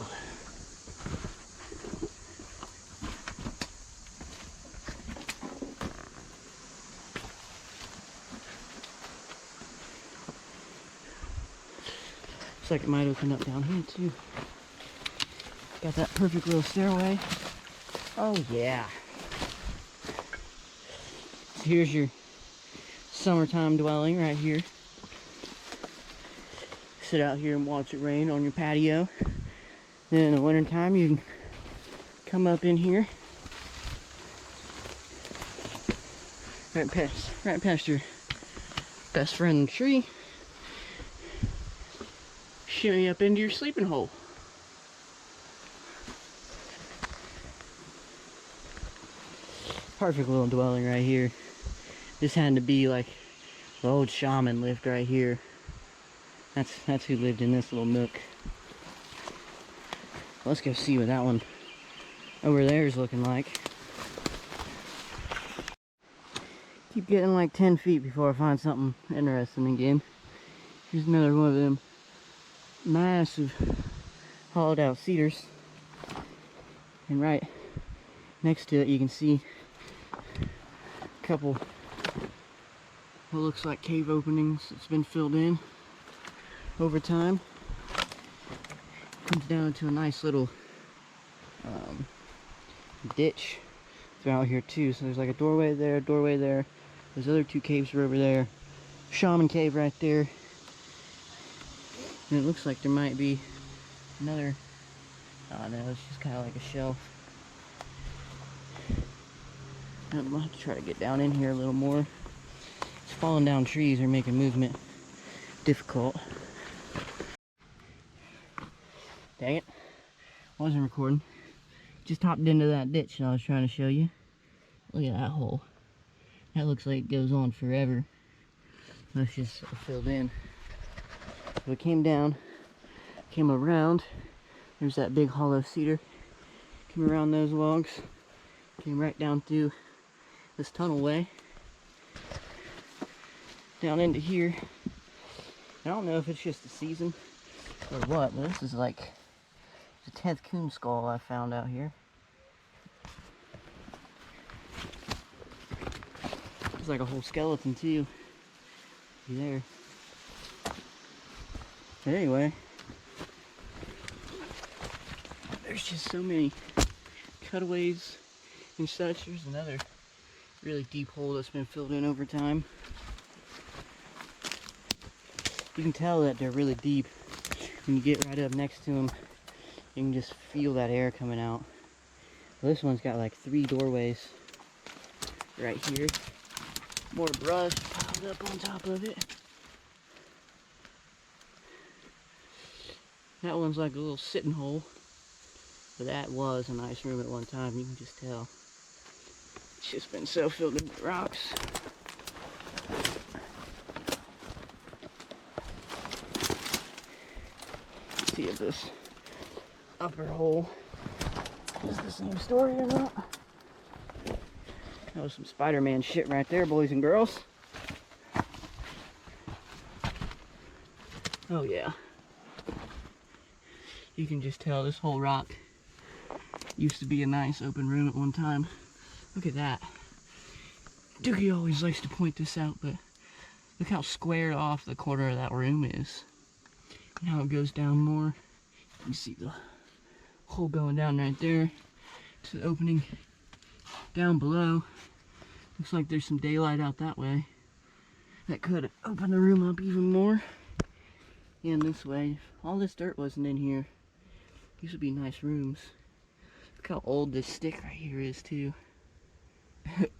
Looks like it might open up down here too. Got that perfect little stairway. Oh yeah. So here's your summertime dwelling right here. Sit out here and watch it rain on your patio. Then in the wintertime you can come up in here. Right past your best friend tree. Shimmy up into your sleeping hole. Perfect little dwelling right here. This had to be like the old shaman lived right here. That's who lived in this little nook. Let's go see what that one over there is looking like. Keep getting like 10 feet before I find something interesting again. Here's another one of them massive hollowed out cedars. And right next to it you can see a couple what looks like cave openings that's been filled in over time. Comes down to a nice little ditch throughout here too. So there's like a doorway there, Those other two caves are over there. Shaman cave right there. And it looks like there might be another, oh no, it's just kind of like a shelf. I'm gonna have to try to get down in here a little more. These falling down trees are making movement difficult. Dang it, wasn't recording. Just hopped into that ditch and I was trying to show you. Look at that hole. That looks like it goes on forever. That's just filled in. So it came down, came around. There's that big hollow cedar. Came around those logs, came right down through this tunnel way, down into here. I don't know if it's just the season or what, but this is like the 10th coon skull I found out here. It's like a whole skeleton too. See there. But anyway, there's just so many cutaways and such. There's another really deep hole that's been filled in over time. You can tell that they're really deep when you get right up next to them. You can just feel that air coming out. Well, this one's got like 3 doorways right here. More brush piled up on top of it. That one's like a little sitting hole. But that was a nice room at one time, you can just tell. It's just been so filled in with rocks. Let's see if this upper hole is the same story or not. That was some Spider-Man shit right there, boys and girls. Oh yeah. You can just tell this whole rock used to be a nice open room at one time. Look at that. Doogie always likes to point this out, but look how squared off the corner of that room is. And how it goes down more. You see the hole going down right there. This is opening down below. Looks like there's some daylight out that way. That could open the room up even more. And this way, if all this dirt wasn't in here, these would be nice rooms. Look how old this stick right here is too. That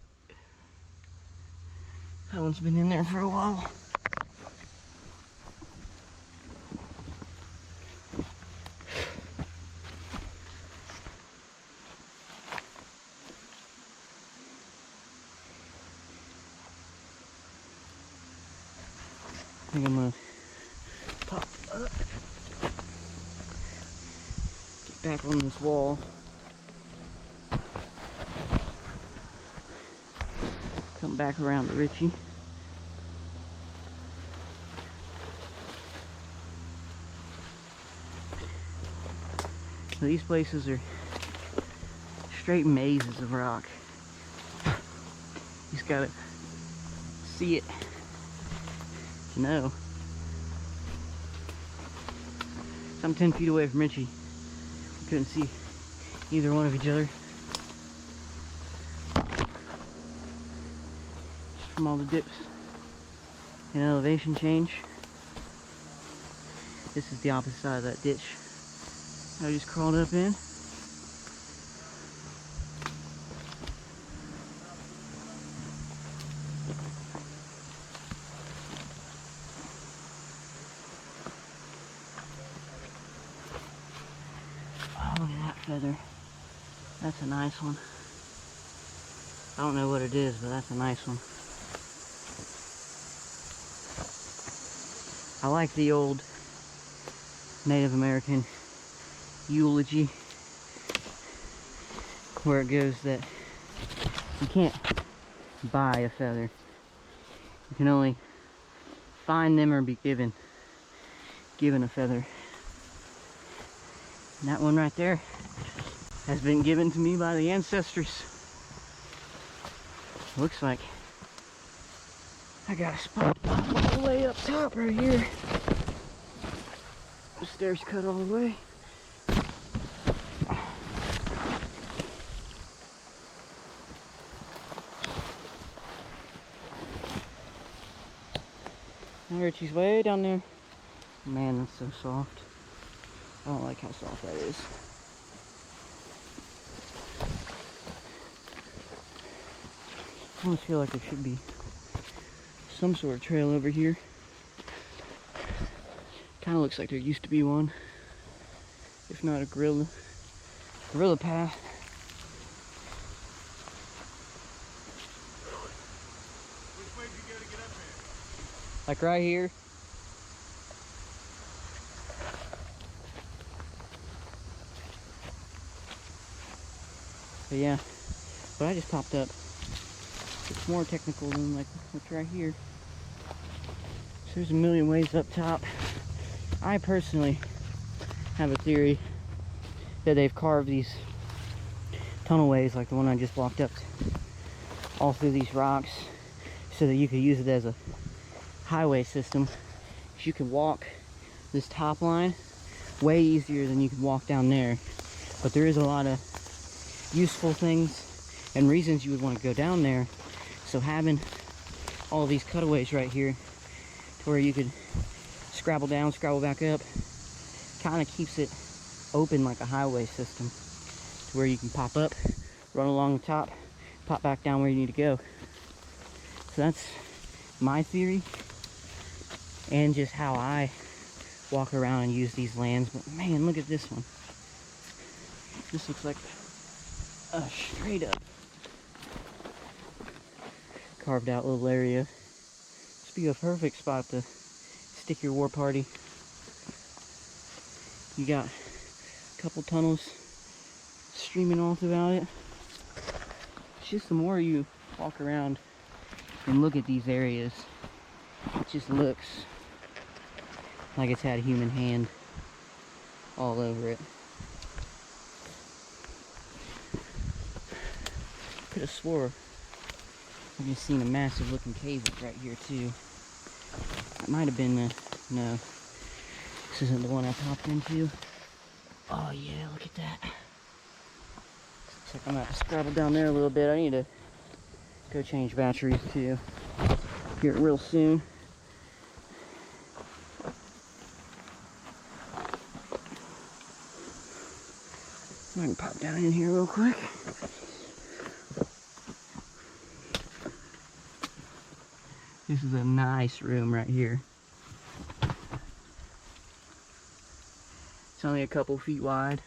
one's been in there for a while. I think I'm gonna pop up, get back on this wall. Come back around to Richie. So these places are straight mazes of rock. You just gotta see it to know. So I'm 10 feet away from Richie. Couldn't see either one of each other. Just from all the dips and elevation change. This is the opposite side of that ditch I just crawled up in. Oh, look at that feather. That's a nice one. I don't know what it is, but that's a nice one. I like the old Native American eulogy where it goes that you can't buy a feather. You can only find them or be given a feather. And that one right there has been given to me by the ancestors. Looks like I got a spot all the way up top right here. The stairs cut all the way. Now Richie's way down there. Man, that's so soft. I don't like how soft that is. I almost feel like there should be some sort of trail over here. Kind of looks like there used to be one. If not a gorilla path. Which way did you go to get up there? Like right here. But yeah, but I just popped up. It's more technical than like what's right here. So there's a million ways up top. I personally have a theory that they've carved these tunnelways like the one I just walked up all through these rocks so that you could use it as a highway system. You can walk this top line way easier than you can walk down there. But there is a lot of useful things and reasons you would want to go down there. So having all these cutaways right here to where you could scrabble down, scrabble back up, kind of keeps it open like a highway system to where you can pop up, run along the top, pop back down where you need to go. So that's my theory and just how I walk around and use these lands. But man, look at this one. This looks like a straight up carved out little area. This would be a perfect spot to stick your war party. You got a couple tunnels streaming all throughout it. It's just the more you walk around and look at these areas, it just looks like it's had a human hand all over it. Could have swore I've just seen a massive looking cave right here too. That might have been the, no, this isn't the one I popped into. Oh yeah, look at that. like I'm gonna have to scrabble down there a little bit. I need to go change batteries too. Here real soon. I can pop down in here real quick. This is a nice room right here. It's only a couple feet wide.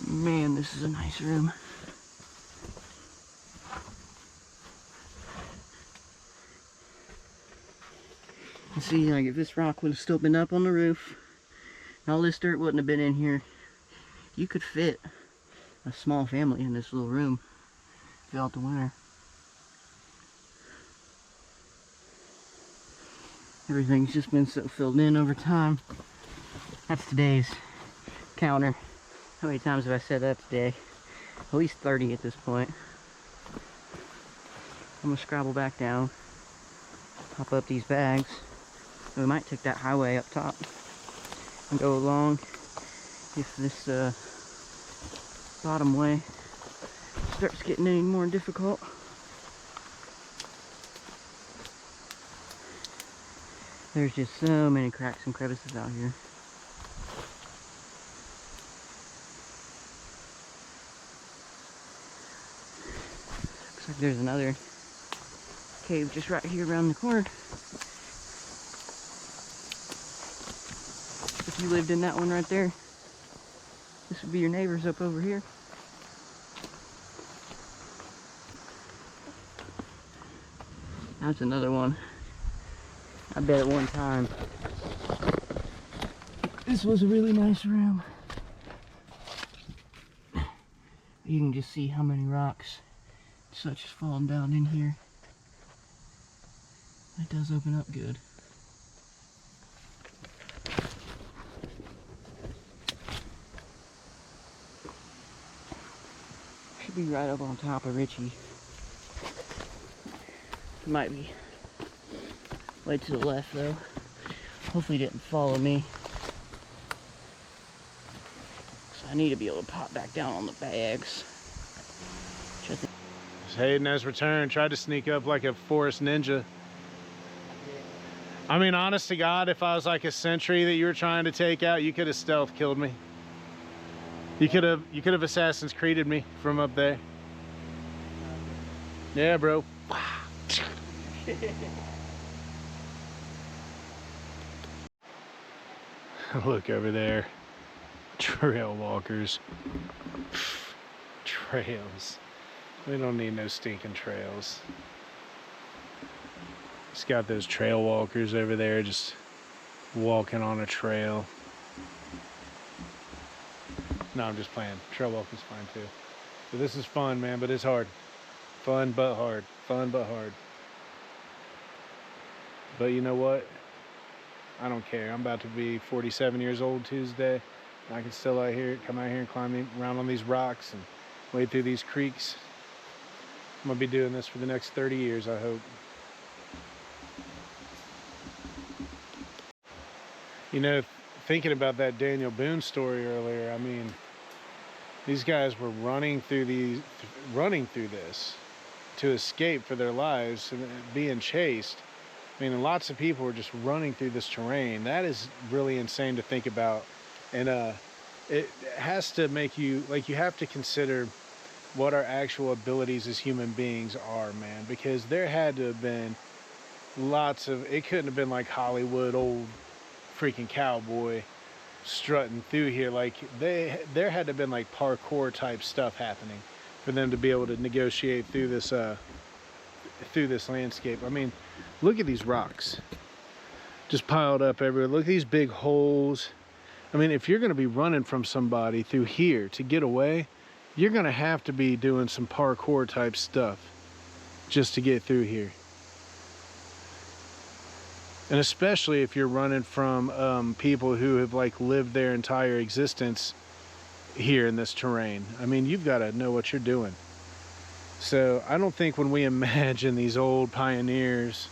Man, this is a nice room. You see, like if this rock would have still been up on the roof, and all this dirt wouldn't have been in here, you could fit a small family in this little room throughout the winter. Everything's just been so filled in over time. That's today's counter. How many times have I said that today? At least 30 at this point. I'm gonna scrabble back down, pop up these bags. We might take that highway up top and go along if this bottom way starts getting any more difficult. There's just so many cracks and crevices out here. Looks like there's another cave just right here around the corner. If you lived in that one right there, this would be your neighbors up over here. That's another one. I bet at one time this was a really nice room. You can just see how many rocks such has fallen down in here. It does open up good. Should be right up on top of Richie. It might be way to the left though. Hopefully he didn't follow me. So I need to be able to pop back down on the bags. Hayden has returned. Tried to sneak up like a forest ninja. I mean, honest to God, if I was like a sentry that you were trying to take out, you could have stealth killed me. You could have Assassin's Creeded me from up there. Yeah, bro. Look over there. Trail walkers. Trails. We don't need no stinking trails. Just got those trail walkers over there just walking on a trail. No, I'm just playing. Trail walking's fine too. But this is fun, man, but it's hard. Fun but hard. Fun but hard. But you know what? I don't care. I'm about to be 47 years old Tuesday. I can still come out here and climb around on these rocks and wade through these creeks. I'm gonna be doing this for the next 30 years, I hope. You know, thinking about that Daniel Boone story earlier, I mean, these guys were running through this to escape for their lives and being chased. I mean, lots of people were just running through this terrain. That is really insane to think about. And it has to make you, like, you have to consider what our actual abilities as human beings are, man. Because there had to have been it couldn't have been like Hollywood old freaking cowboy strutting through here. Like, there had to have been like parkour type stuff happening for them to be able to negotiate through this landscape. I mean, look at these rocks just piled up everywhere. Look at these big holes. I mean, if you're going to be running from somebody through here to get away, you're going to have to be doing some parkour type stuff just to get through here. And especially if you're running from people who have like lived their entire existence here in this terrain. I mean, you've got to know what you're doing. So I don't think when we imagine these old pioneers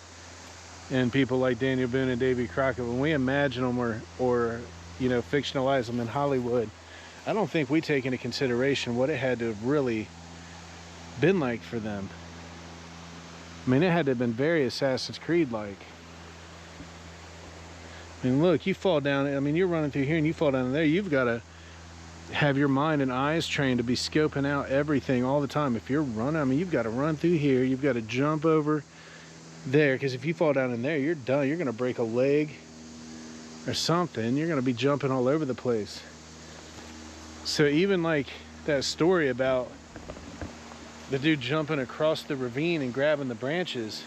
and people like Daniel Boone and Davy Crockett, when we imagine them or you know, fictionalize them in Hollywood, I don't think we take into consideration what it had to have really been like for them. I mean, it had to have been very Assassin's Creed like. I mean, look, you fall down, I mean, you're running through here and you fall down there, you've got to have your mind and eyes trained to be scoping out everything all the time. If you're running, I mean, you've got to run through here, you've got to jump over there, because if you fall down in there, you're done. You're going to break a leg or something. You're going to be jumping all over the place. So even like that story about the dude jumping across the ravine and grabbing the branches,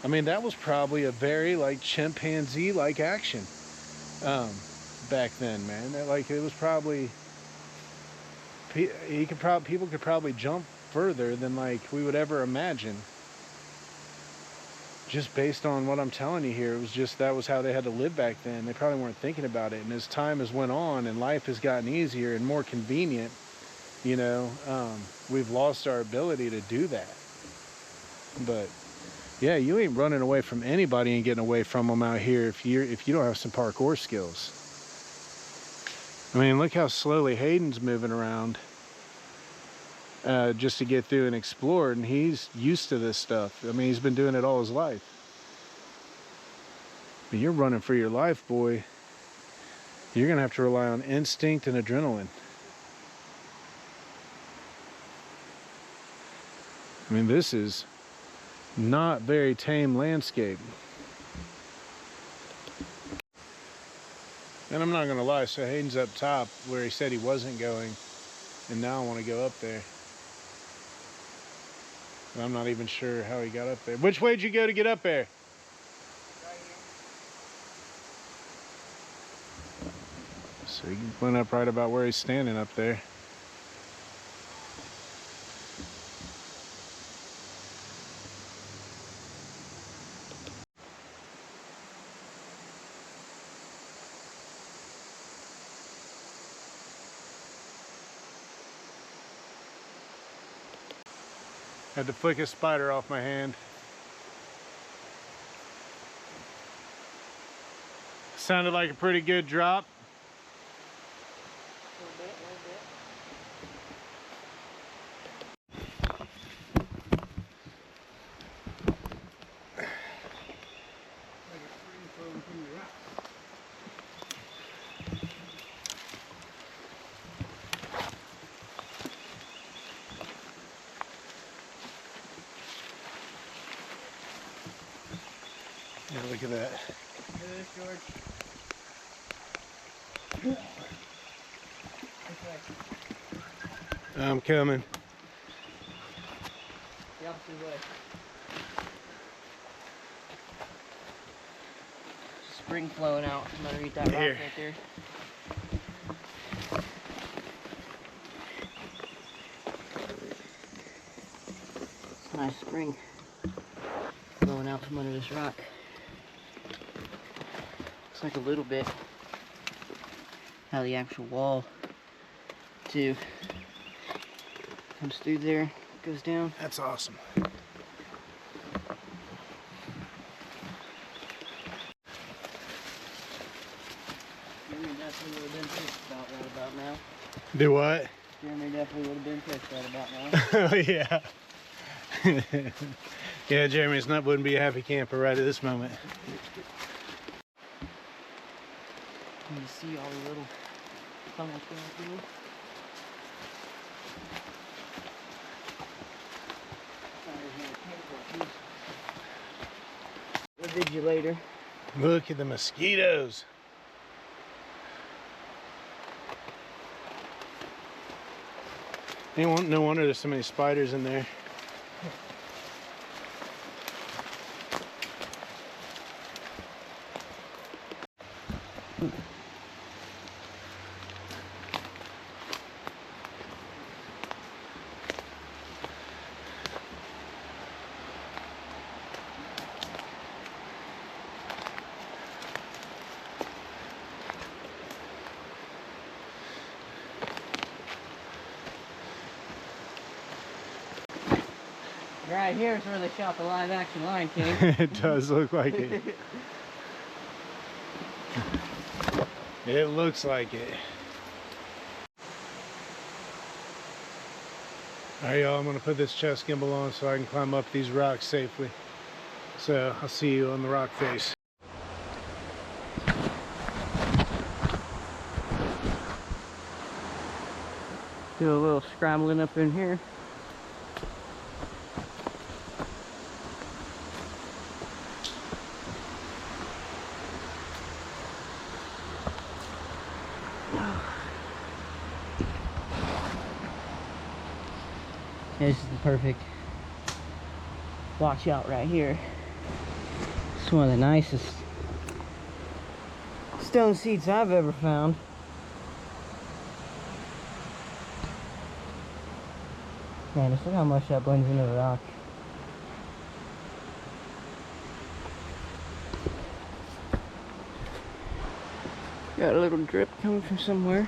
I mean, that was probably a very like chimpanzee like action back then, man. Like, it was probably, people could probably jump further than like we would ever imagine. Just based on what I'm telling you here, it was just, that was how they had to live back then. They probably weren't thinking about it. And as time has went on and life has gotten easier and more convenient, you know, we've lost our ability to do that. But yeah, you ain't running away from anybody and getting away from them out here if you don't have some parkour skills. I mean, look how slowly Hayden's moving around just to get through and explore, and he's used to this stuff. I mean, he's been doing it all his life. But you're running for your life, boy. You're gonna have to rely on instinct and adrenaline. I mean, this is not very tame landscape. And I'm not gonna lie, so Hayden's up top where he said he wasn't going, and now I want to go up there. And I'm not even sure how he got up there. Which way did you go to get up there? Right here. So he went up right about where he's standing up there. Had to flick a spider off my hand. Sounded like a pretty good drop. A little bit. Yeah, look at that. Look at this, George. I'm coming. The opposite way. Spring flowing out from underneath that rock Here. right there. Nice spring flowing out from under this rock. Looks like a little bit how the actual wall too comes through there, goes down. That's awesome. Jeremy definitely would have been pissed right about now. Do what? Jeremy definitely would have been pissed right about now. Oh yeah. Yeah, Jeremy's nut wouldn't be a happy camper right at this moment. You see all the little tunnels going through. What did you later? Look at the mosquitoes. No wonder there's so many spiders in there. Right here is where they shot the live action Lion King. It does look like it. It looks like it. Alright, y'all, I'm gonna put this chest gimbal on so I can climb up these rocks safely. So I'll see you on the rock face. Do a little scrambling up in here. This is the perfect washout right here. It's one of the nicest stone seats I've ever found. Man, just look how much that blends into the rock. Got a little drip coming from somewhere.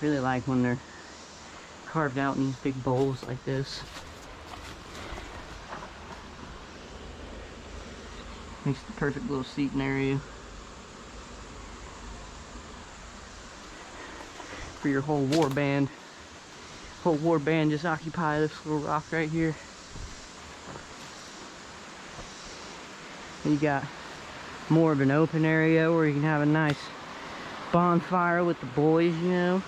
Really like when they're carved out in these big bowls like this. Makes the perfect little seating area for your whole war band. Whole war band just occupy this little rock right here. And you got more of an open area where you can have a nice bonfire with the boys, you know.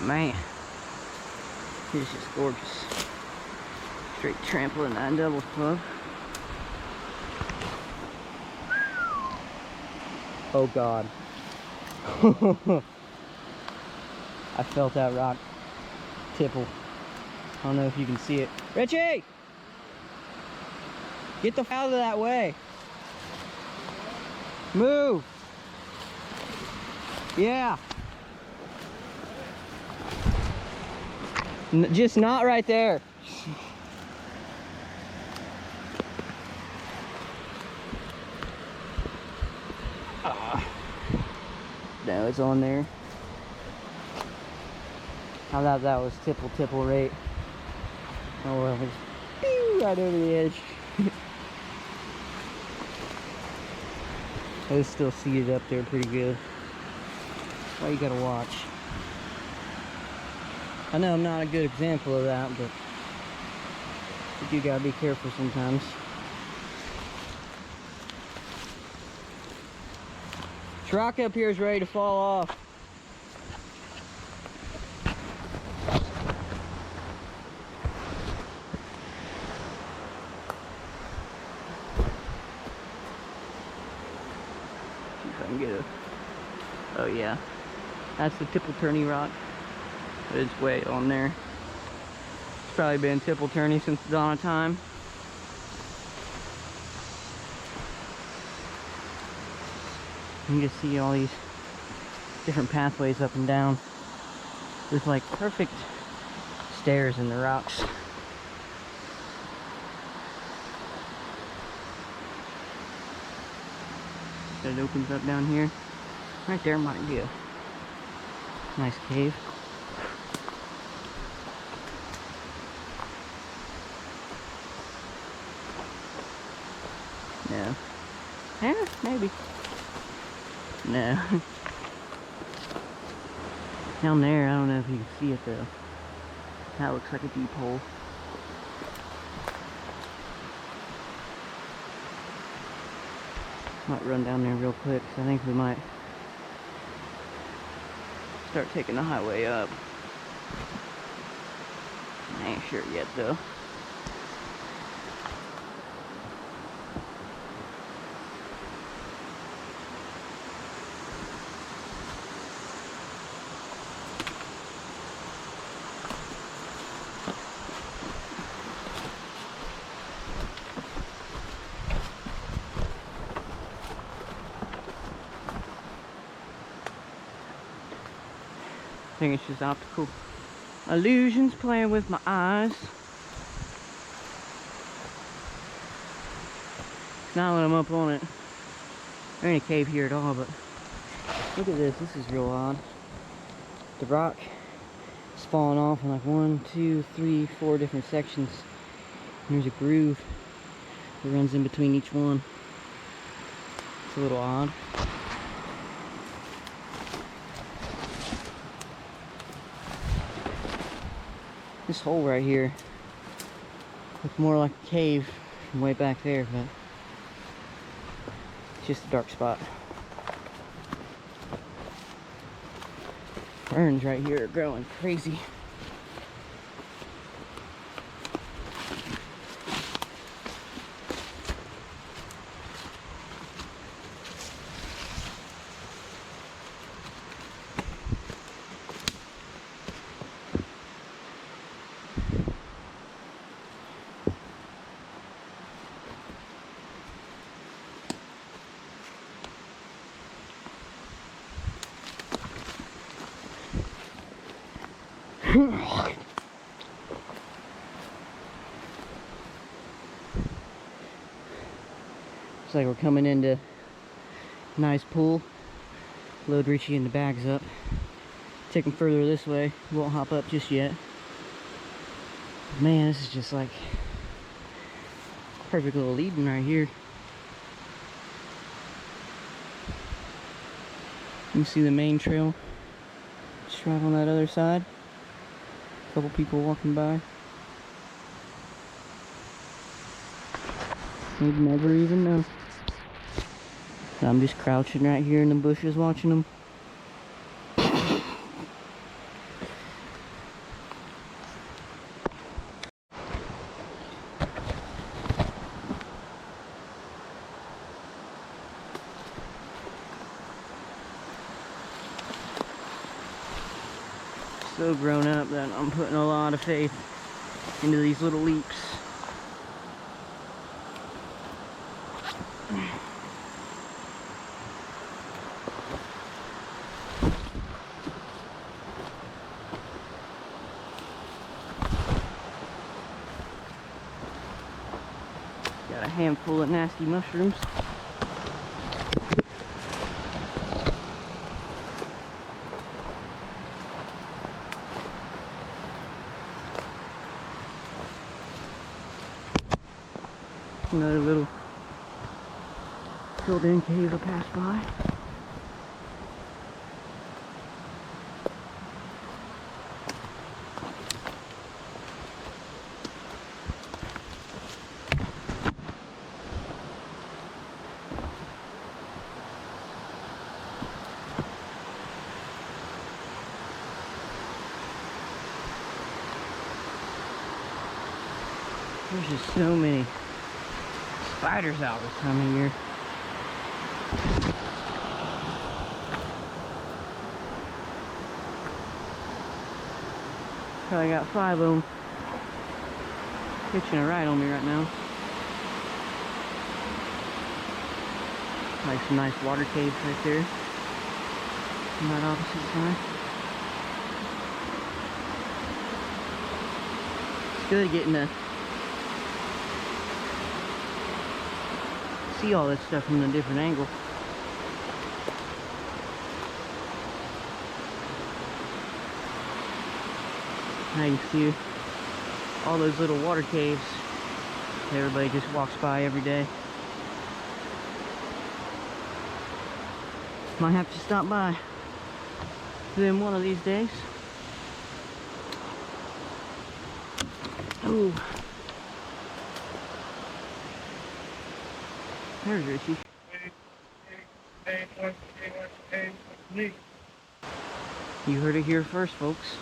Man, it's just gorgeous. Straight trampling 9 doubles club. Oh God. I felt that rock tipple. I don't know if you can see it. Richie! Get the f out of that way. Move! Yeah. Just not right there. No, it's on there. I thought that was tipple rate. Oh well, it's pew, right over the edge. It was still seated up there pretty good. Well, you gotta watch. I know I'm not a good example of that, but you do gotta be careful sometimes. This rock up here is ready to fall off. See if I can get a... Oh yeah, that's the tipple-turny rock. It's way on there. It's probably been tipple-turny since the dawn of time. You can just see all these different pathways up and down with like perfect stairs in the rocks. It opens up down here. Right there might be a nice cave. No. Yeah, maybe. No. Down there, I don't know if you can see it though. That looks like a deep hole. Might run down there real quick, so I think we might start taking the highway up. I ain't sure yet though. think it's just optical illusions playing with my eyes. Not when I'm up on it. There ain't a cave here at all, but look at this. This is real odd. The rock is falling off in like 1, 2, 3, 4 different sections. And there's a groove that runs in between each one. It's a little odd. This hole right here looks more like a cave from way back there, but it's just a dark spot. Ferns right here are growing crazy. Looks like we're coming into a nice pool. Load Richie and the bags up. Take them further this way. Won't hop up just yet. Man, this is just like perfect little Eden right here. You can see the main trail just right on that other side. A couple people walking by. You'd never even know. I'm just crouching right here in the bushes watching them. So grown up that I'm putting a lot of faith into these little leaps. Got a handful of nasty mushrooms. Another little filled in cave I passed by. There's just so many spiders out this time of year. Probably got 5 of them hitching a ride on me right now. Like some nice water caves right there on that opposite side. It's good getting to see all this stuff from a different angle. Now you see all those little water caves that everybody just walks by every day. Might have to stop by them one of these days. Ooh. There's Richie. You heard it here first, folks.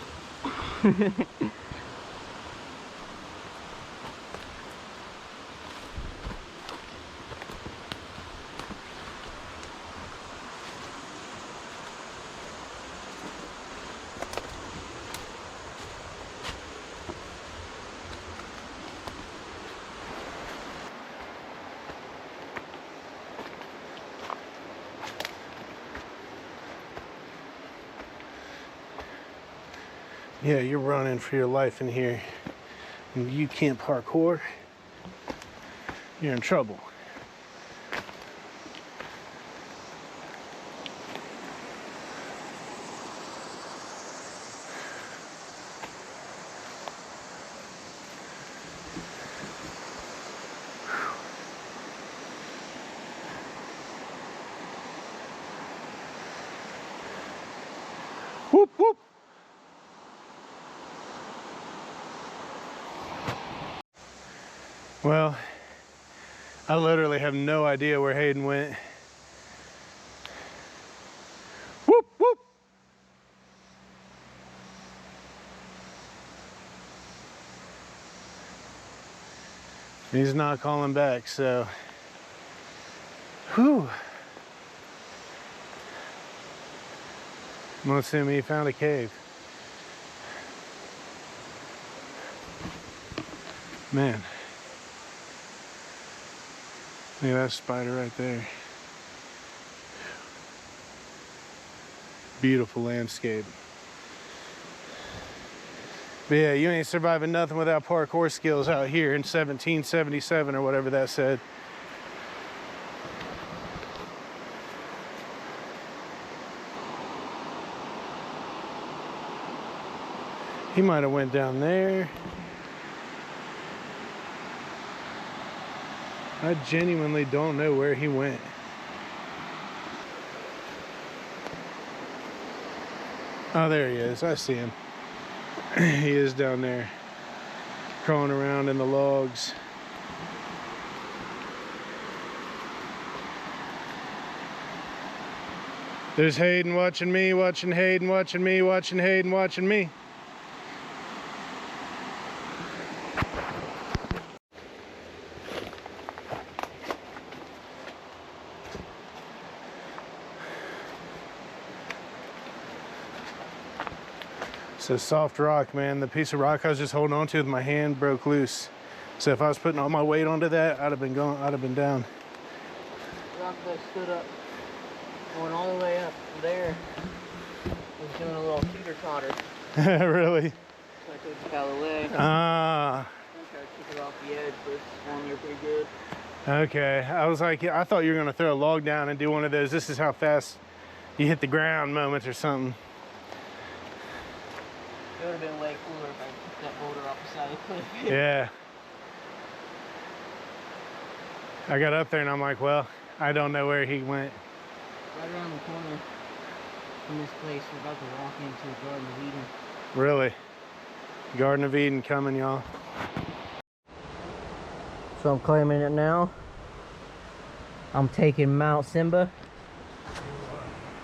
Yeah, you're running for your life in here and you can't parkour, you're in trouble. Whoop, whoop. Well, I literally have no idea where Hayden went. Whoop, whoop. He's not calling back, so. Whew. I'm assuming he found a cave. Man. Look at that spider right there. Beautiful landscape. But yeah, you ain't surviving nothing without parkour skills out here in 1777 or whatever that said. He might have went down there. I genuinely don't know where he went. Oh, there he is. I see him. He is down there, crawling around in the logs. There's Hayden watching me, watching Hayden, watching me, watching Hayden, watching me. It's a soft rock, man. The piece of rock I was just holding on to with my hand broke loose. So if I was putting all my weight onto that, I'd have been going, I'd have been down. The rock that stood up, going all the way up there, was doing a little teeter-totter. Really? So I took it out of the way. Ah. I tried to keep it off the edge, but it's swung there pretty good. Okay. I was like, I thought you were gonna throw a log down and do one of those, this is how fast you hit the ground moments or something. It would have been way cooler if I took that boulder off the side of the cliff. Yeah. I got up there and I'm like, well, I don't know where he went. Right around the corner from this place, we're about to walk into the Garden of Eden. Really? Garden of Eden coming, y'all. So I'm claiming it now. I'm taking Mount Simba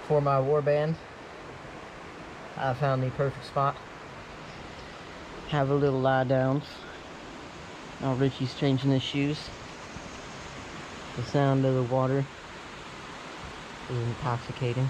for my warband. I found the perfect spot. Have a little lie down. Now Richie's changing his shoes. The sound of the water is intoxicating.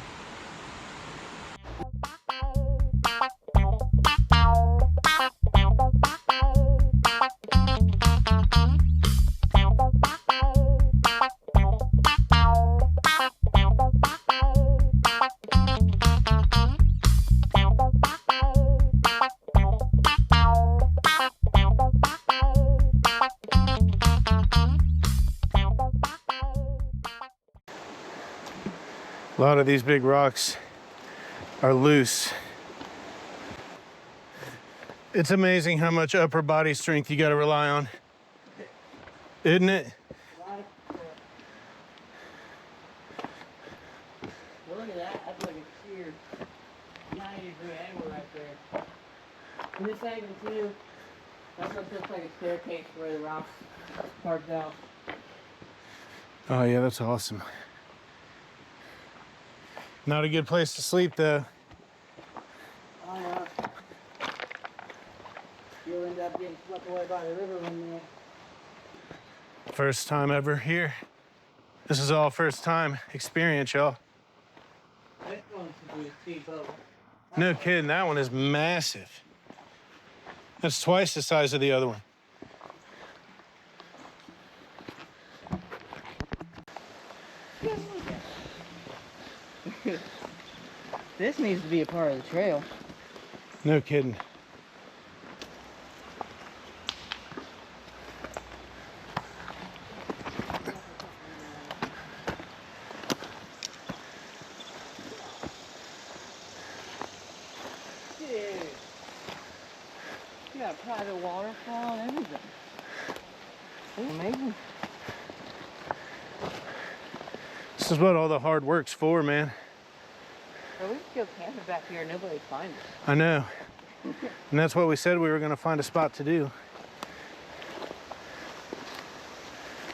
A lot of these big rocks are loose. It's amazing how much upper body strength you got to rely on, isn't it? Well, look at that. That's like a sheer 90-degree angle right there. And this angle too, that's what looks like a staircase where the rocks carved out. Oh yeah, that's awesome. Not a good place to sleep though. Oh yeah. You'll end up getting swept away by the river one day. First time ever here. This is all first time experience, y'all. This one's to be a speedboat. No kidding, that one is massive. That's twice the size of the other one. This needs to be a part of the trail. No kidding. You got a private waterfall and everything. It's amazing. This is what all the hard work's for, man. Bro, we could go camping back here and nobody'd find us. I know. And that's what we said we were going to find a spot to do.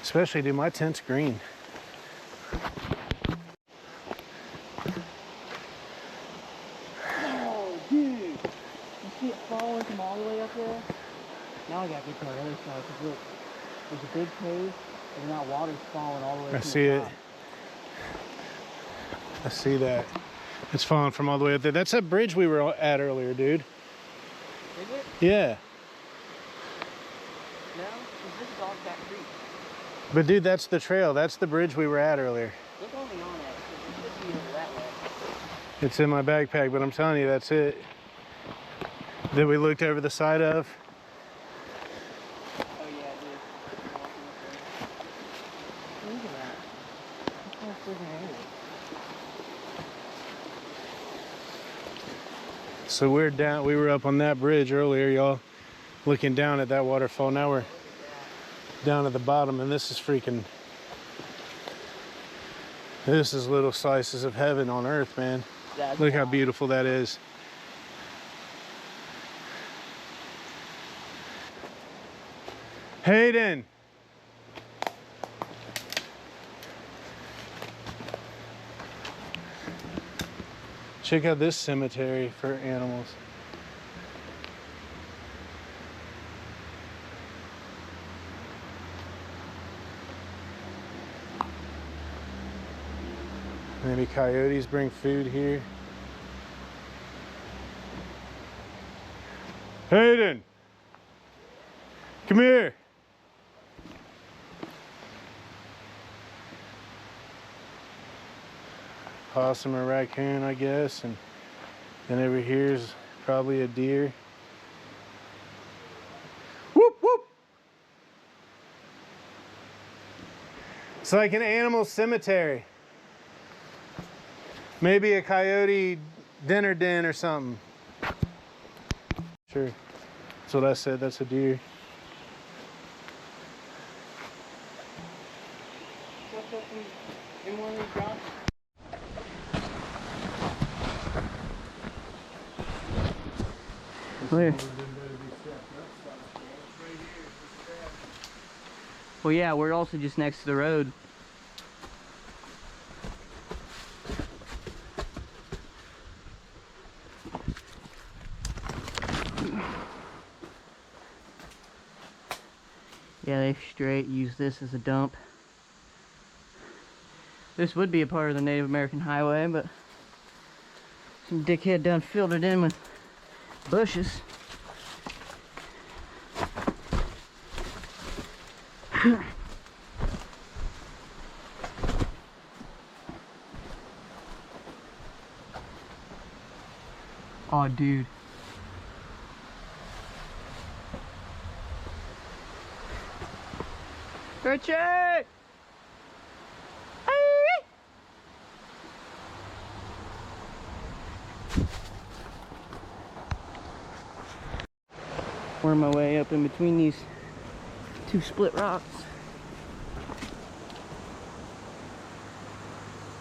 Especially, dude, my tent's green. Oh, dude. You see it falling from all the way up there? Now I gotta get to the other side, because look, there's a big cave, and now water's falling all the way I from see the it. top. I see that. It's falling from all the way up there. That's that bridge we were at earlier, dude. Is it? Yeah. No, 'cause this is all that creek. But dude, that's the trail. That's the bridge we were at earlier. Look only on that, because it should be over that way. It's in my backpack, but I'm telling you, that's it. That we looked over the side of. Oh yeah, it is. Look at that. That's all freaking area. So we're down, we were up on that bridge earlier, y'all, looking down at that waterfall. Now we're down at the bottom, and this is freaking, this is little slices of heaven on earth, man. That's Look how wild. beautiful that is. Hayden! Check out this cemetery for animals. Maybe coyotes bring food here. Hayden! Come here! Possum or raccoon, I guess, and then over here is probably a deer. Whoop whoop! It's like an animal cemetery. Maybe a coyote dinner den or something. Sure, that's what I said. That's a deer. What's up in one of these rocks? Where? Well, yeah, we're also just next to the road. Yeah, they straight use this as a dump. This would be a part of the Native American highway, but some dickhead done filled it in with bushes. Oh, dude. Richie! Worm my way up in between these two split rocks.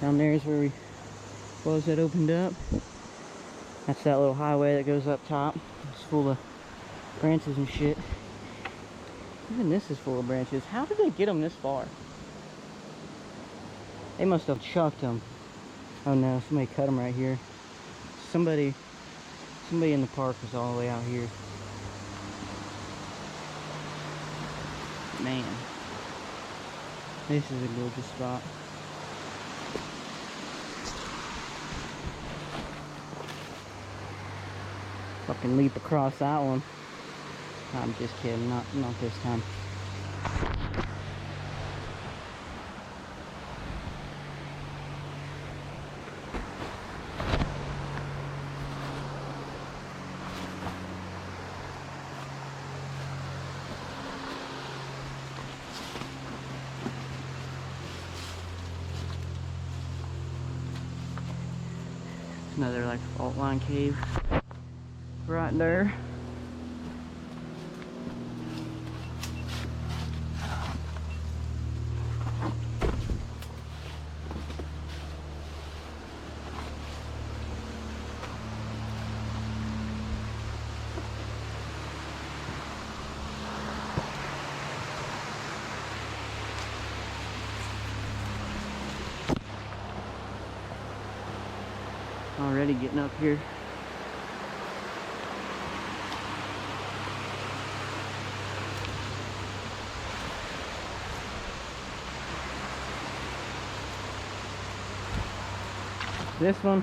Down there is where we was that opened up. That's that little highway that goes up top. It's full of branches and shit. Even this is full of branches. How did they get them this far? They must have chucked them. Oh no, somebody cut them right here. Somebody in the park was all the way out here. Man, this is a gorgeous spot. Fucking leap across that one. I'm just kidding, not this time. Another like fault line cave right there. already getting up here. This one,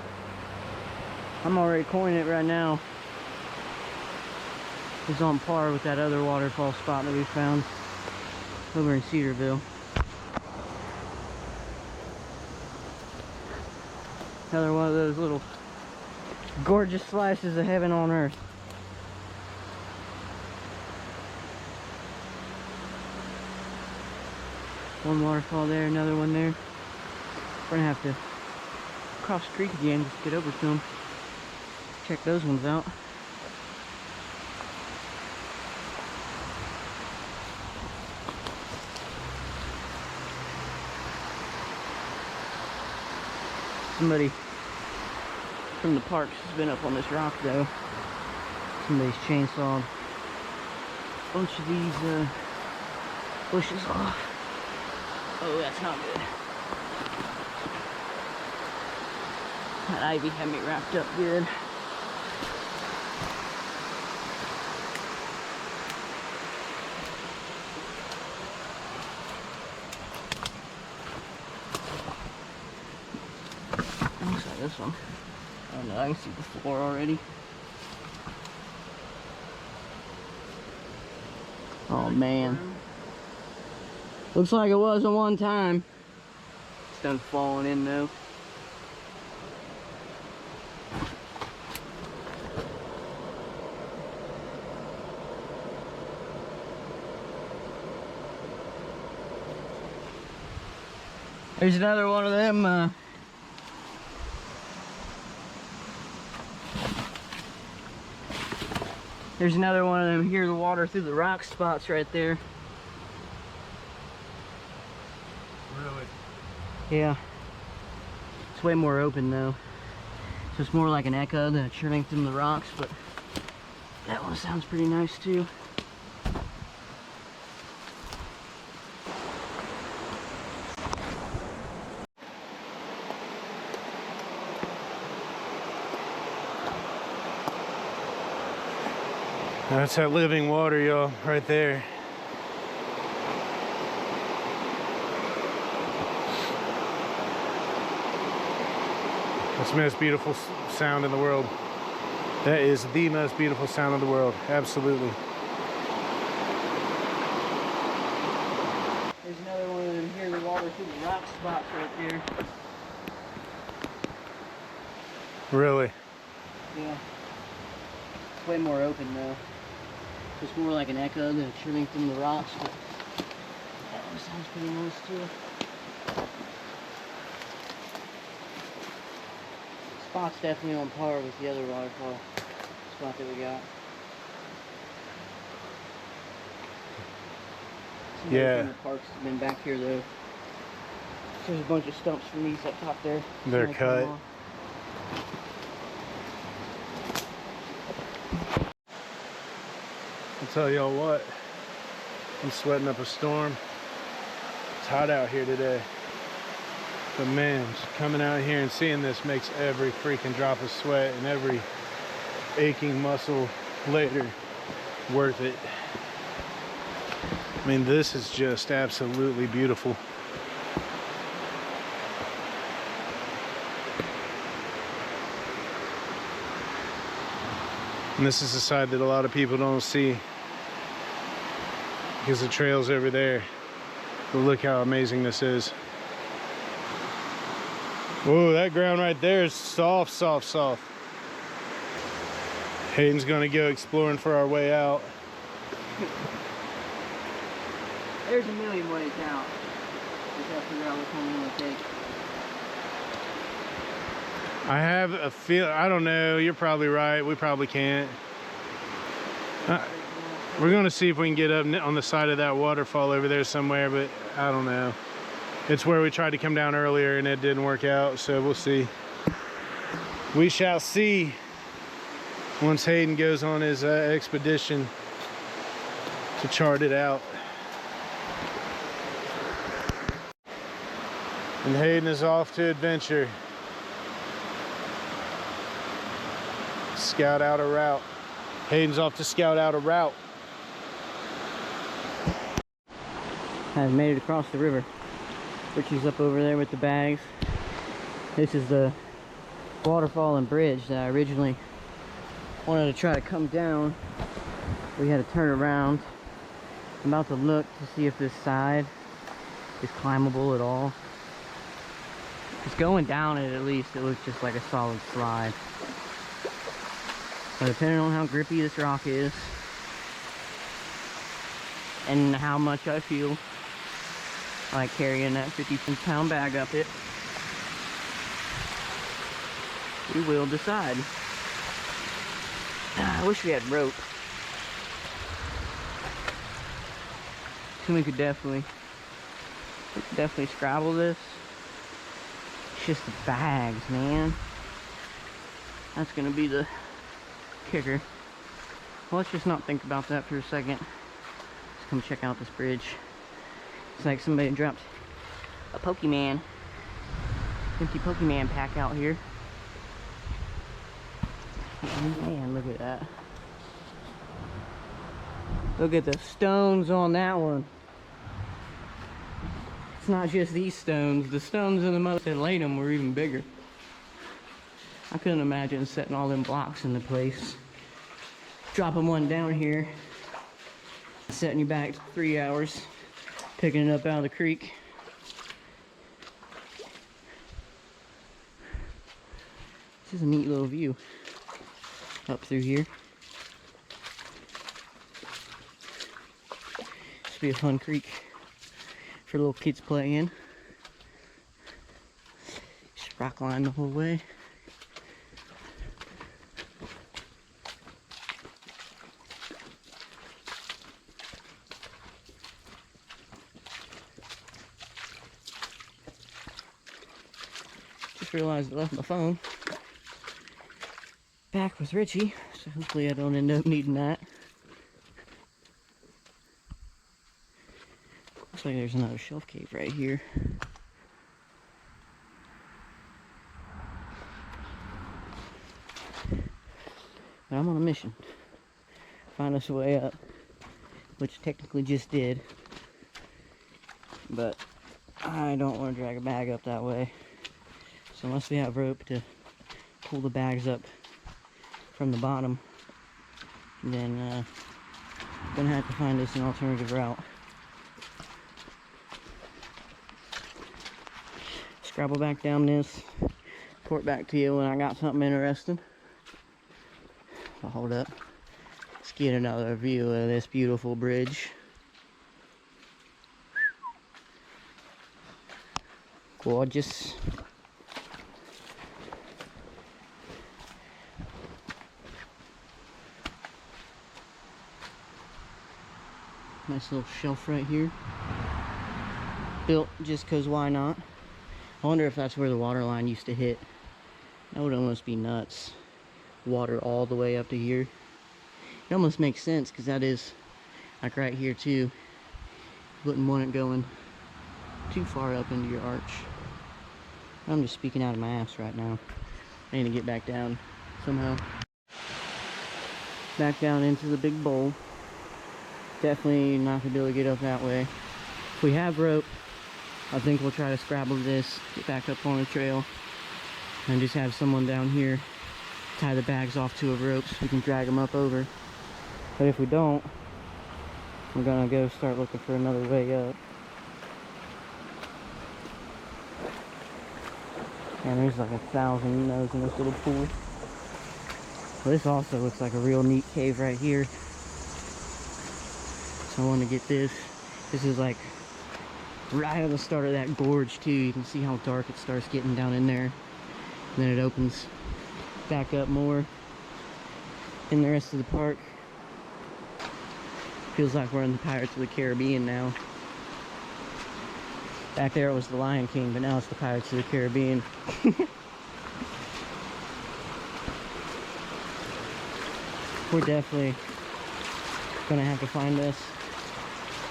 I'm already calling it right now, is on par with that other waterfall spot that we found over in Cedarville. Another one of those little gorgeous slices of heaven on earth. One waterfall there, another one there. We're gonna have to cross the creek again, just get over to them. Check those ones out. Somebody from the parks has been up on this rock though. Somebody's chainsawed a bunch of these bushes off. Oh, that's not good. That ivy had me wrapped up good. Looks like this one. Oh no, I can see the floor already. Oh man. Looks like it was at one time. It's done falling in though. There's another one of them there's another one of them, hear the water through the rock spots right there. Really? Yeah. It's way more open though. So it's more like an echo than a churning through the rocks, but that one sounds pretty nice too. That's that living water, y'all, right there. That's the most beautiful sound in the world. That is the most beautiful sound in the world, absolutely. There's another one of them, hear the water through the rock spots right there. Really? Yeah. It's way more open though. It's more like an echo than a churning from the rocks, but that one sounds pretty nice too. Spot's definitely on par with the other waterfall spot that we got. Somebody Yeah. from the parks has been back here though. There's a bunch of stumps from these up top there. They're cut. I'll tell y'all what, I'm sweating up a storm. It's hot out here today. But man, just coming out here and seeing this makes every freaking drop of sweat and every aching muscle later worth it. I mean, this is just absolutely beautiful. And this is the side that a lot of people don't see because the trail's over there. But look how amazing this is. Whoa, that ground right there is soft, soft, soft. Hayden's gonna go exploring for our way out. There's a million ways out. Just have to figure out which one we want to take. I have a feel, I don't know, you're probably right, we probably can't. We're gonna see if we can get up on the side of that waterfall over there somewhere, but I don't know. It's where we tried to come down earlier and it didn't work out, so we'll see. We shall see once Hayden goes on his expedition to chart it out. And Hayden is off to adventure. Scout out a route. Hayden's off to scout out a route. I've made it across the river. Richie's up over there with the bags. This is the waterfall and bridge that I originally wanted to try to come down. We had to turn around. I'm about to look to see if this side is climbable at all. Just going down it, at least it looks just like a solid slide. But depending on how grippy this rock is and how much I feel like carrying that 50-pound bag up it, we will decide. I wish we had rope. So we could definitely scrabble this. It's just the bags, man. That's gonna be the kicker. Well, let's just not think about that for a second. Let's come check out this bridge. It's like somebody dropped a Pokemon, empty Pokemon pack out here. Oh, man, look at that. Look at the stones on that one. It's not just these stones. The stones in the mud that laid them were even bigger. I couldn't imagine setting all them blocks into place. Dropping one down here, setting you back 3 hours, picking it up out of the creek. This is a neat little view up through here. This would be a fun creek for little kids playing in. Just rock line the whole way. Just realized I left my phone back with Richie, so hopefully I don't end up needing that. Looks like there's another shelf cave right here. But I'm on a mission. Find us a way up, which technically just did. But I don't want to drag a bag up that way. So unless we have rope to pull the bags up from the bottom, then gonna have to find us an alternative route. Scrabble back down this, report back to you when I got something interesting. I'll hold up. Let's get another view of this beautiful bridge. Gorgeous. Nice little shelf right here. Built just because why not? I wonder if that's where the water line used to hit. That would almost be nuts. Water all the way up to here. It almost makes sense because that is like right here too. Wouldn't want it going too far up into your arch. I'm just speaking out of my ass right now. I need to get back down somehow. Back down into the big bowl. Definitely not gonna be able to get up that way. If we have rope, I think we'll try to scrabble this, get back up on the trail, and just have someone down here tie the bags off to a rope so we can drag them up over. But if we don't, I'm gonna go start looking for another way up. And there's like 1,000 minnows in this little pool. Well, this also looks like a real neat cave right here. So I want to get this. This is like right at the start of that gorge too. You can see how dark it starts getting down in there. And then it opens back up more in the rest of the park. Feels like we're in the Pirates of the Caribbean now. Back there it was the Lion King, but now it's the Pirates of the Caribbean. We're definitely gonna have to find us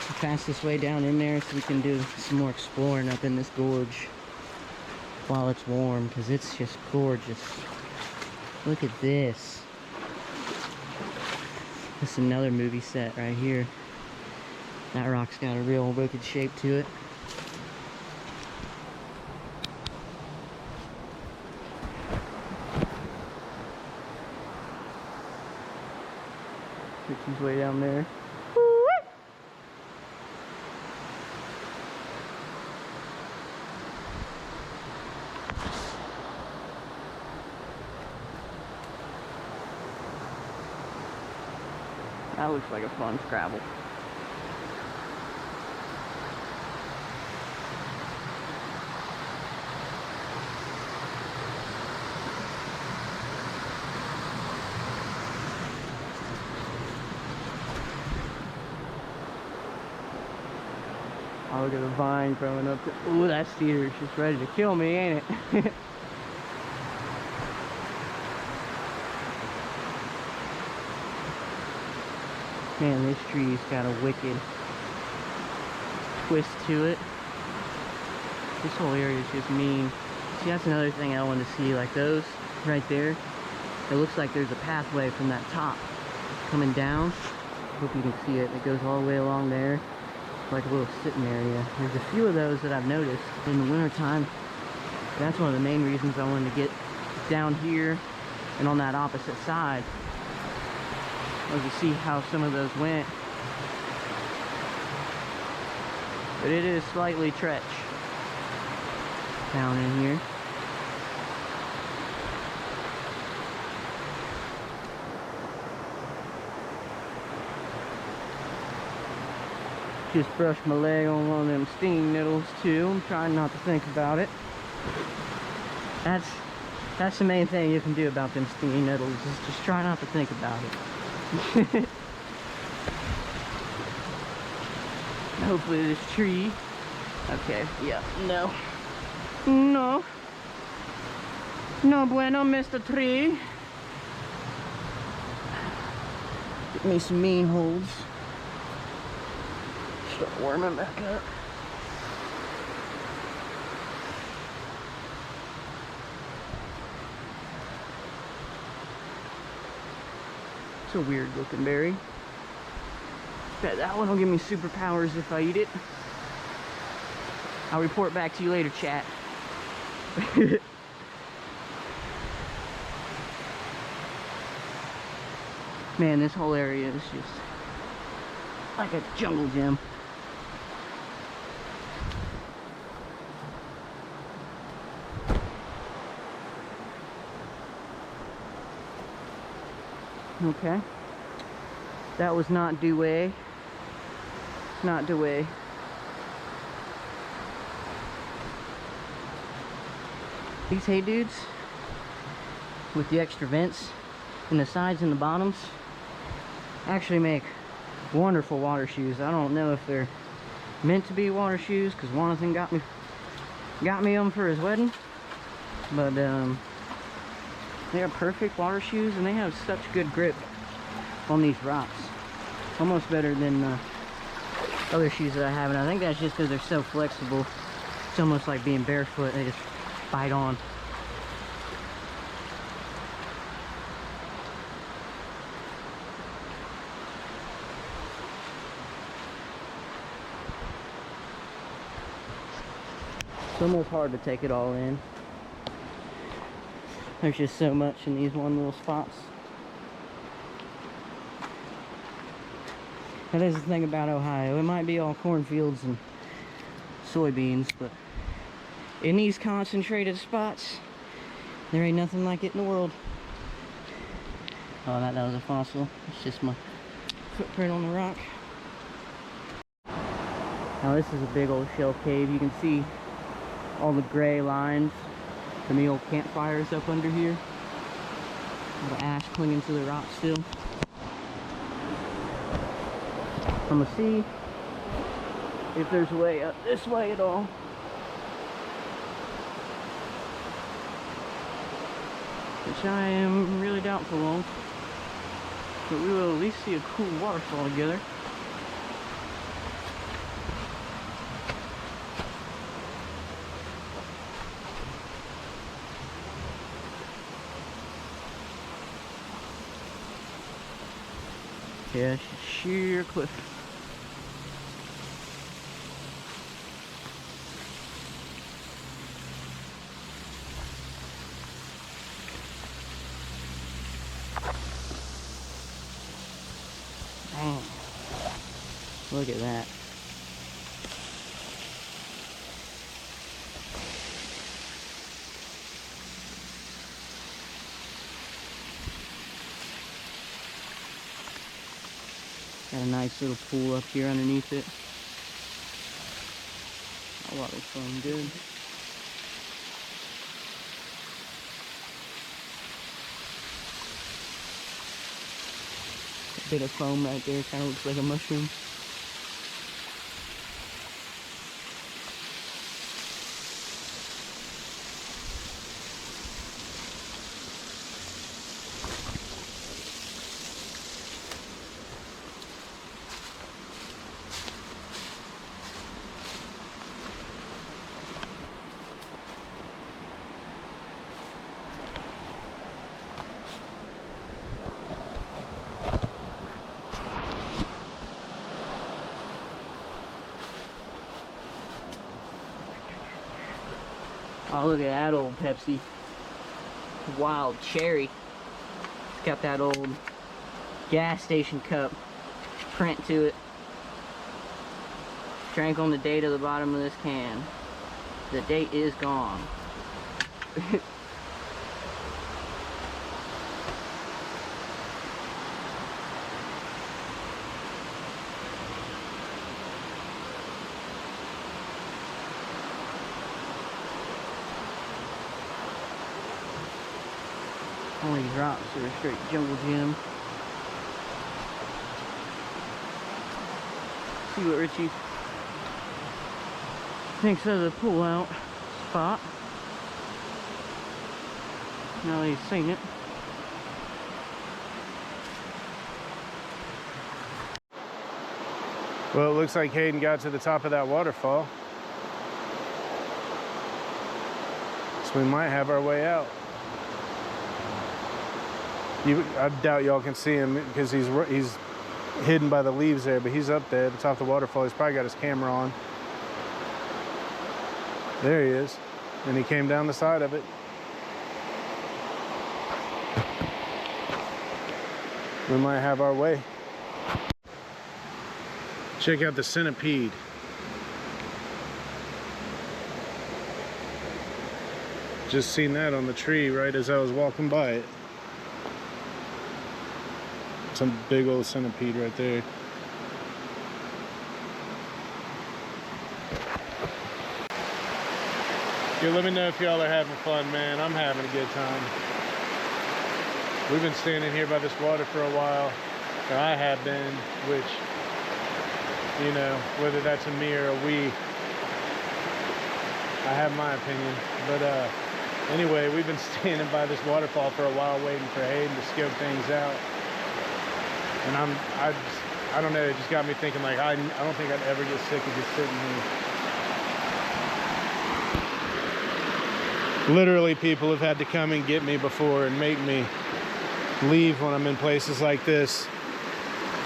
the fastest way down in there so we can do some more exploring up in this gorge while it's warm, because it's just gorgeous. Look at this. This is another movie set right here. That rock's got a real wicked shape to it. Richie's way down there. That looks like a fun Scrabble. Oh, look at the vine growing up. Ooh, that cedar is just ready to kill me, ain't it? Man, this tree's got a wicked twist to it. This whole area is just mean. See, that's another thing I wanted to see, like those right there. It looks like there's a pathway from that top coming down. Hope you can see it. It goes all the way along there. Like a little sitting area. There's a few of those that I've noticed in the wintertime. That's one of the main reasons I wanted to get down here and on that opposite side, was to see how some of those went. But it is slightly treach down in here. Just brushed my leg on one of them stinging nettles too. I'm trying not to think about it. That's the main thing you can do about them stinging nettles, is just try not to think about it. Hopefully this tree. Okay, yeah, no. No. No bueno, Mr. Tree. Get me some mean holds. Start warming back up. It's a weird looking berry. Bet that one will give me superpowers if I eat it. I'll report back to you later, chat. Man, this whole area is just like a jungle gym. Okay. That was not Dewey. Not Dewey. These hay dudes with the extra vents in the sides and the bottoms actually make wonderful water shoes. I don't know if they're meant to be water shoes, because Jonathan got me them for his wedding, but they are perfect water shoes, and they have such good grip on these rocks, almost better than other shoes that I have. And I think that's just because they're so flexible. It's almost like being barefoot. They just bite on. It's almost hard to take it all in. There's just so much in these one little spots. That is the thing about Ohio. It might be all cornfields and soybeans, but in these concentrated spots, there ain't nothing like it in the world. Oh, that was a fossil. It's just my footprint on the rock. Now this is a big old shell cave. You can see all the gray lines from the old campfires up under here. All the ash clinging to the rock still. I'm gonna see if there's a way up this way at all. Which I am really doubtful on. But we will at least see a cool waterfall together. Yeah, it's a sheer cliff. Man, look at that. Got a nice little pool up here underneath it. That water's flowing good. A bit of foam right there, kind of looks like a mushroom. Oh, look at that old Pepsi. Wild cherry. It's got that old gas station cup print to it. Drank on the date of the bottom of this can. The date is gone. All these rocks are a straight jungle gym. See what Richie thinks of the pull out spot. Now that he's seen it. Well, it looks like Hayden got to the top of that waterfall. So we might have our way out. I doubt y'all can see him because he's hidden by the leaves there, but he's up there at the top of the waterfall. He's probably got his camera on. There he is. And he came down the side of it. We might have our way. Check out the centipede. Just seen that on the tree right as I was walking by it. Some big old centipede right there. Yeah, let me know if y'all are having fun, man. I'm having a good time. We've been standing here by this water for a while, or I have been, which, you know, whether that's a me or a we, I have my opinion. But anyway, we've been standing by this waterfall for a while waiting for Hayden to scope things out. And I don't know, it just got me thinking, like, I don't think I'd ever get sick of just sitting here. Literally, people have had to come and get me before and make me leave when I'm in places like this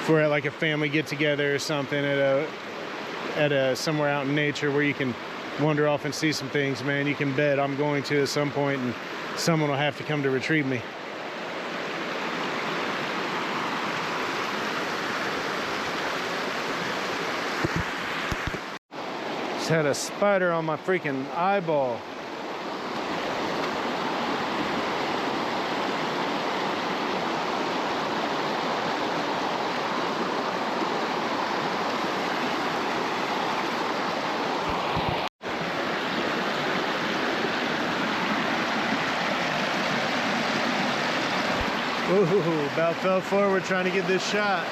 for like a family get-together or something at a somewhere out in nature where you can wander off and see some things. Man, you can bet I'm going to at some point, and someone will have to come to retrieve me. Just had a spider on my freaking eyeball. Ooh, about fell forward trying to get this shot.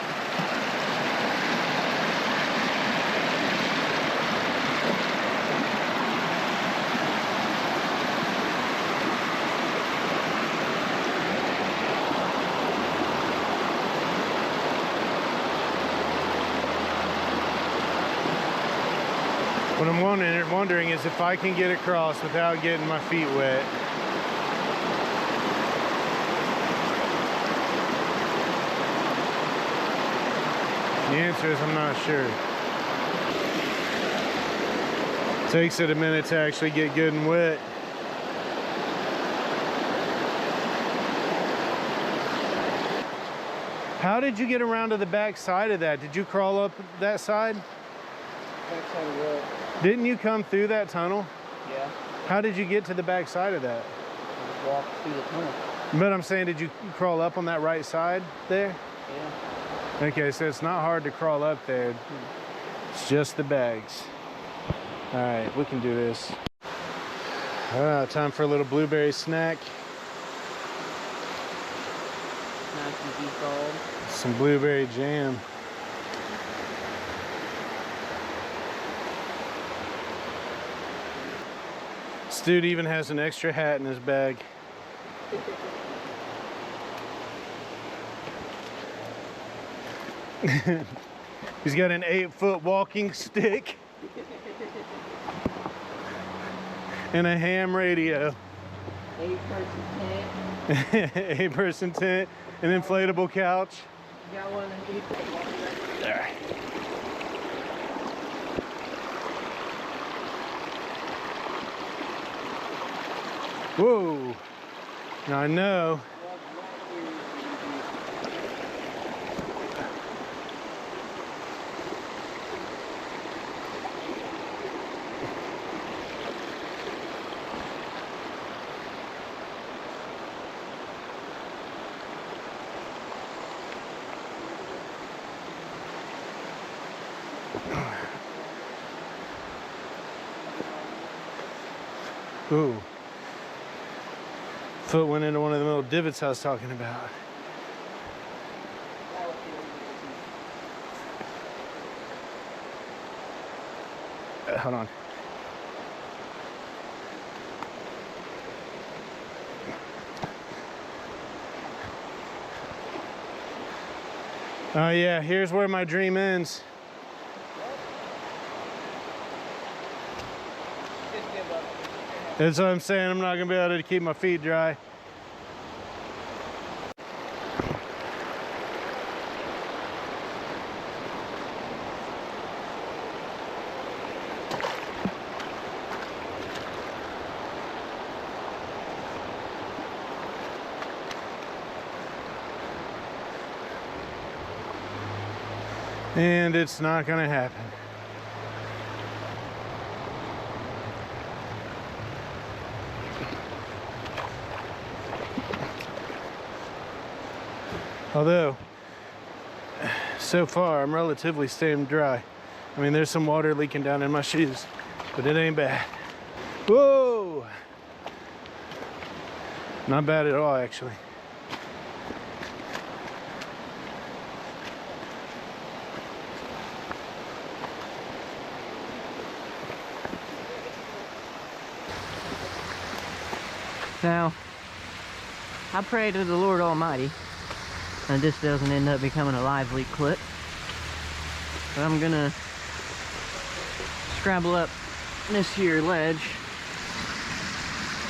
What I'm wondering is if I can get across without getting my feet wet. The answer is I'm not sure. Takes it a minute to actually get good and wet. How did you get around to the back side of that? Did you crawl up that side? Back side of what? Didn't you come through that tunnel? Yeah. How did you get to the back side of that? I just walked through the tunnel. But I'm saying, did you crawl up on that right side there? Yeah. Okay, so it's not hard to crawl up there. It's just the bags. All right, we can do this. Time for a little blueberry snack. Nice and defrosted. Some blueberry jam. This dude even has an extra hat in his bag. He's got an 8-foot walking stick and a ham radio. 8-person tent. 8-person tent, an inflatable couch. Got one of them. There. Whoa. Now I know. Ooh. Foot went into one of the little divots I was talking about. Hold on. Oh yeah, here's where my dream ends. That's what I'm saying. I'm not gonna be able to keep my feet dry. And it's not gonna happen. Although, so far, I'm relatively staying dry. I mean, there's some water leaking down in my shoes, but it ain't bad. Whoa! Not bad at all, actually. Now, I pray to the Lord Almighty and this doesn't end up becoming a lively clip. But I'm gonna scramble up this here ledge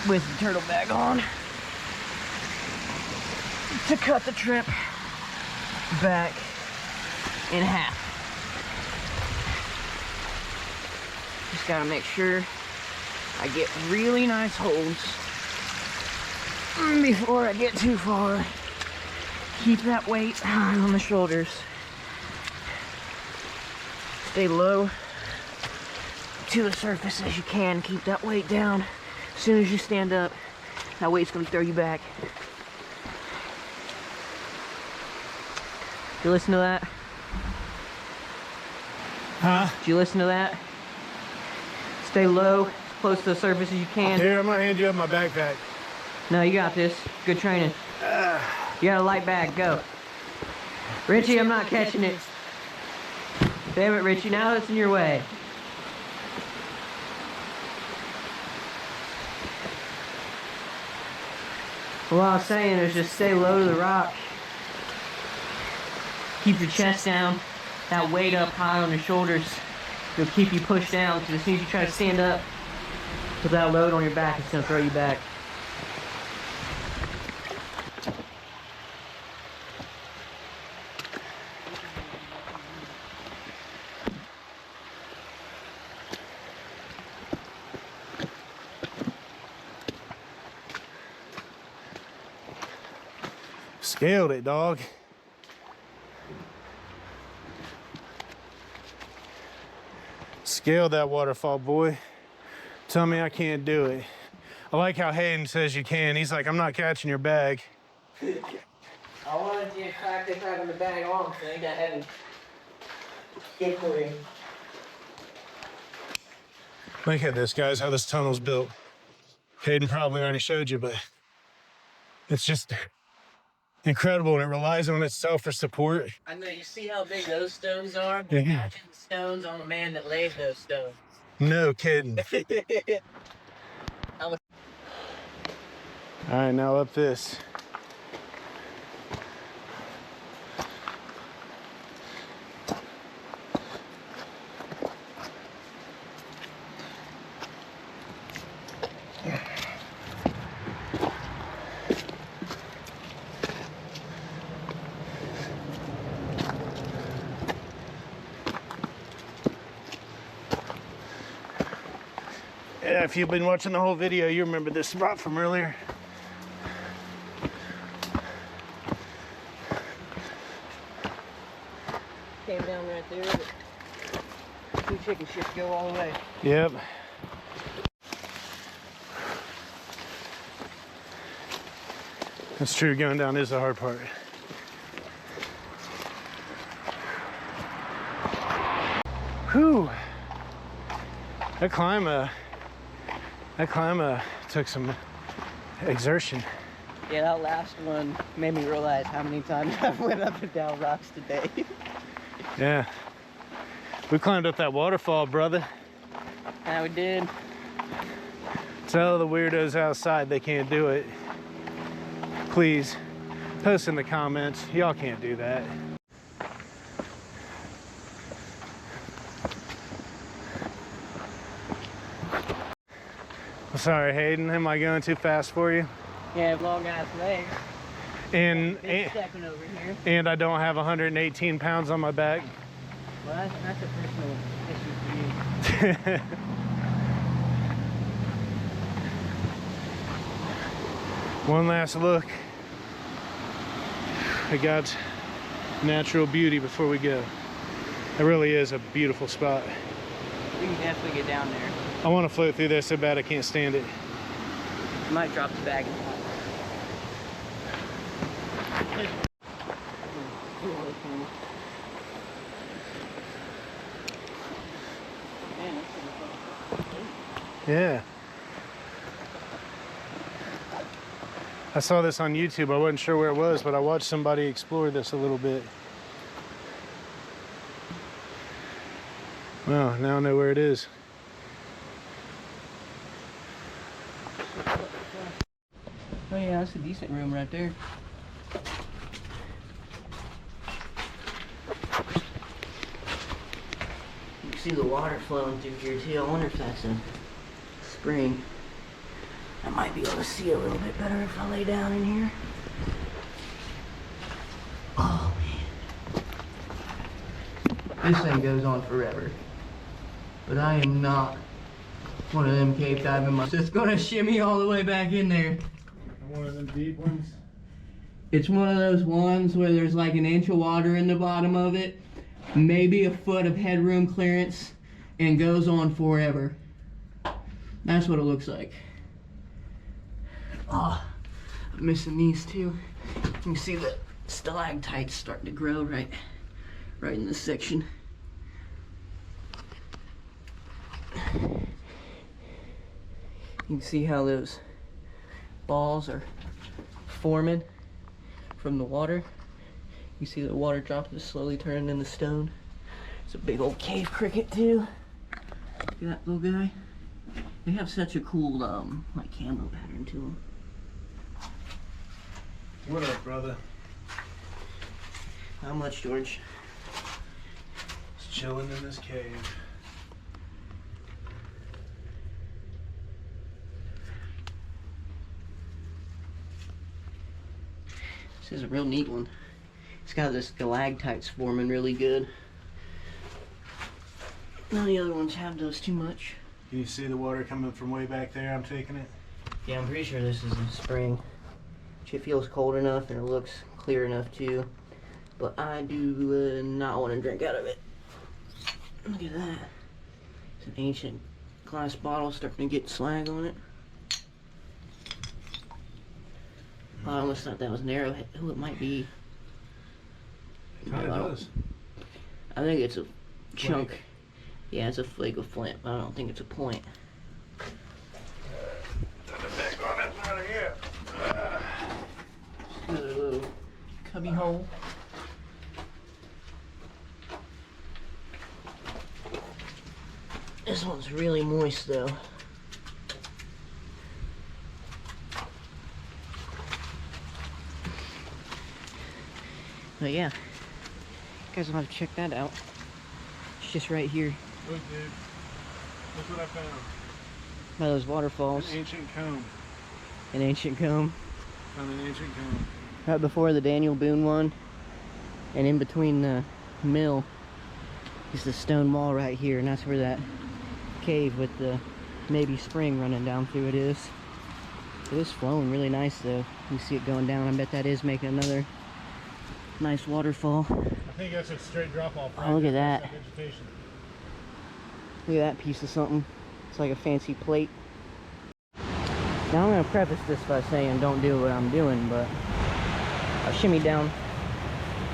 with the turtle bag on to cut the trip back in half. Just gotta make sure I get really nice holds before I get too far. Keep that weight high on the shoulders. Stay low to the surface as you can. Keep that weight down. As soon as you stand up, that weight's gonna throw you back. You listen to that? Huh? Did you listen to that? Stay low, as close to the surface as you can. Here, I'm gonna hand you up my backpack. No, you got this. Good training. You got a light bag, go. Richie, I'm not catching it. Damn it, Richie, now it's in your way. What I was saying is just stay low to the rock. Keep your chest down. That weight up high on your shoulders. It'll keep you pushed down, because as soon as you try to stand up with that load on your back, it's going to throw you back. Scaled it, dog. Scaled that waterfall, boy. Tell me I can't do it. I like how Hayden says you can. He's like, I'm not catching your bag. I wanted to practice having the bag on, so I ain't that heavy. Get for you. Look at this, guys, how this tunnel's built. Hayden probably already showed you, but it's just incredible, and it relies on itself for support. I know, you see how big those stones are? Yeah. Imagine the stones on the man that laid those stones. No kidding. All right, now up this. Yeah, if you've been watching the whole video, you remember this spot from earlier. Came down right there, but two chicken shits go all the way. Yep. That's true, going down is the hard part. Whew. That climb took some exertion. Yeah, that last one made me realize how many times I've went up and down rocks today. Yeah. We climbed up that waterfall, brother. Yeah, we did. Tell the weirdos outside they can't do it. Please, post in the comments. Y'all can't do that. Sorry, Hayden. Am I going too fast for you? Yeah, long ass legs. And Stepping over here. and I don't have 118 pounds on my back. Well, that's a personal issue for you. One last look at God's natural beauty before we go. It really is a beautiful spot. We can definitely get down there. I want to float through there so bad I can't stand it. I might drop the bag in the water. Yeah. I saw this on YouTube. I wasn't sure where it was, but I watched somebody explore this a little bit. Well, now I know where it is. Oh yeah, that's a decent room right there. You can see the water flowing through here too. I wonder if that's a spring. I might be able to see a little bit better if I lay down in here. Oh man. This thing goes on forever. But I am not one of them cave diving monsters. It's gonna shimmy all the way back in there. One of them deep ones? It's one of those ones where there's like an inch of water in the bottom of it, maybe a foot of headroom clearance, and goes on forever. That's what it looks like. Oh, I'm missing these too. You can see the stalactites starting to grow right in this section. You can see how those balls are forming from the water. You see the water dropping, slowly turning into stone. It's a big old cave cricket too. Look at that little guy. They have such a cool like camo pattern to them. What up, brother? How much, George? Just chilling in this cave. This is a real neat one. It's got this stalactites forming really good. None of the other ones have those too much. Can you see the water coming from way back there? I'm taking it. Yeah, I'm pretty sure this is a spring. It feels cold enough and it looks clear enough too. But I do not want to drink out of it. Look at that. It's an ancient glass bottle starting to get slag on it. Oh, I almost thought that was an arrowhead. Oh, it might be. It kind of does. I think it's a chunk. Flake. Yeah, it's a flake of flint, but I don't think it's a point. Got a little cubby hole. This one's really moist though. But yeah, you guys will have to check that out. It's just right here. Look, dude. Look what I found. By those waterfalls. An ancient comb. An ancient comb. Found an ancient comb. Right before the Daniel Boone one. And in between the mill is the stone wall right here. And that's where that cave with the maybe spring running down through it is. It is flowing really nice though. You see it going down. I bet that is making another nice waterfall. I think that's a straight drop off. Oh, look at that. Vegetation. Look at that piece of something. It's like a fancy plate. Now I'm going to preface this by saying don't do what I'm doing, but I shimmied down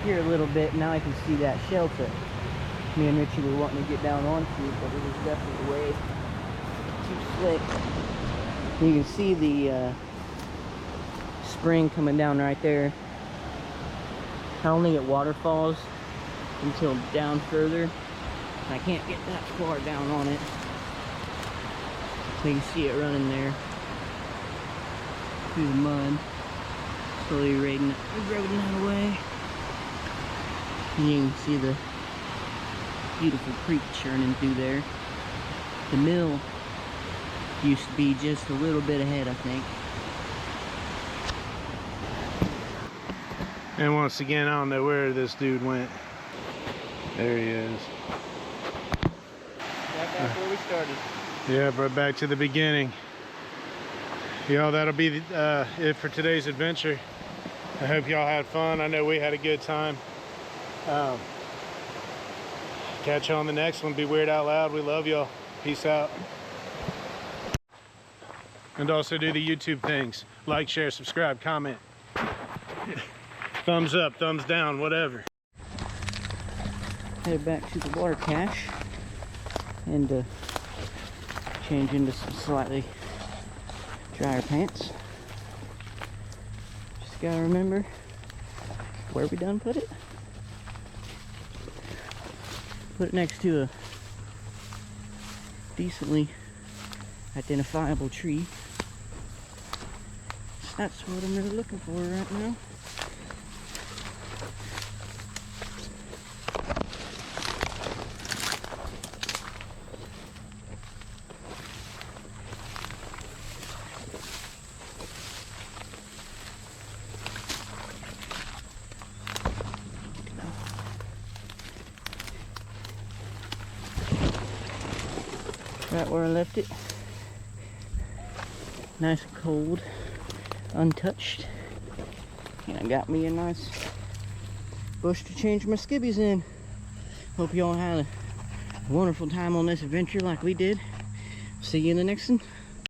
here a little bit. Now I can see that shelter me and Richie were wanting to get down onto, but it was definitely way too slick. You can see the spring coming down right there. I only get waterfalls until down further. I can't get that far down on it. So you can see it running there through the mud, slowly eroding that away. And you can see the beautiful creek churning through there. The mill used to be just a little bit ahead, I think. And once again, I don't know where this dude went. There he is. Right back where we started. Yeah, right back to the beginning. Y'all, that'll be it for today's adventure. I hope y'all had fun. I know we had a good time. Catch you on the next one. Be weird out loud. We love y'all. Peace out. And also do the YouTube things. Like, share, subscribe, comment. Thumbs up, thumbs down, whatever. Head back to the water cache and change into some slightly drier pants. Just gotta remember where we done put it. Put it next to a decently identifiable tree. That's what I'm really looking for right now. Right where I left it. Nice and cold, untouched. And I got me a nice bush to change my skibbies in. Hope you all had a wonderful time on this adventure like we did. See you in the next one.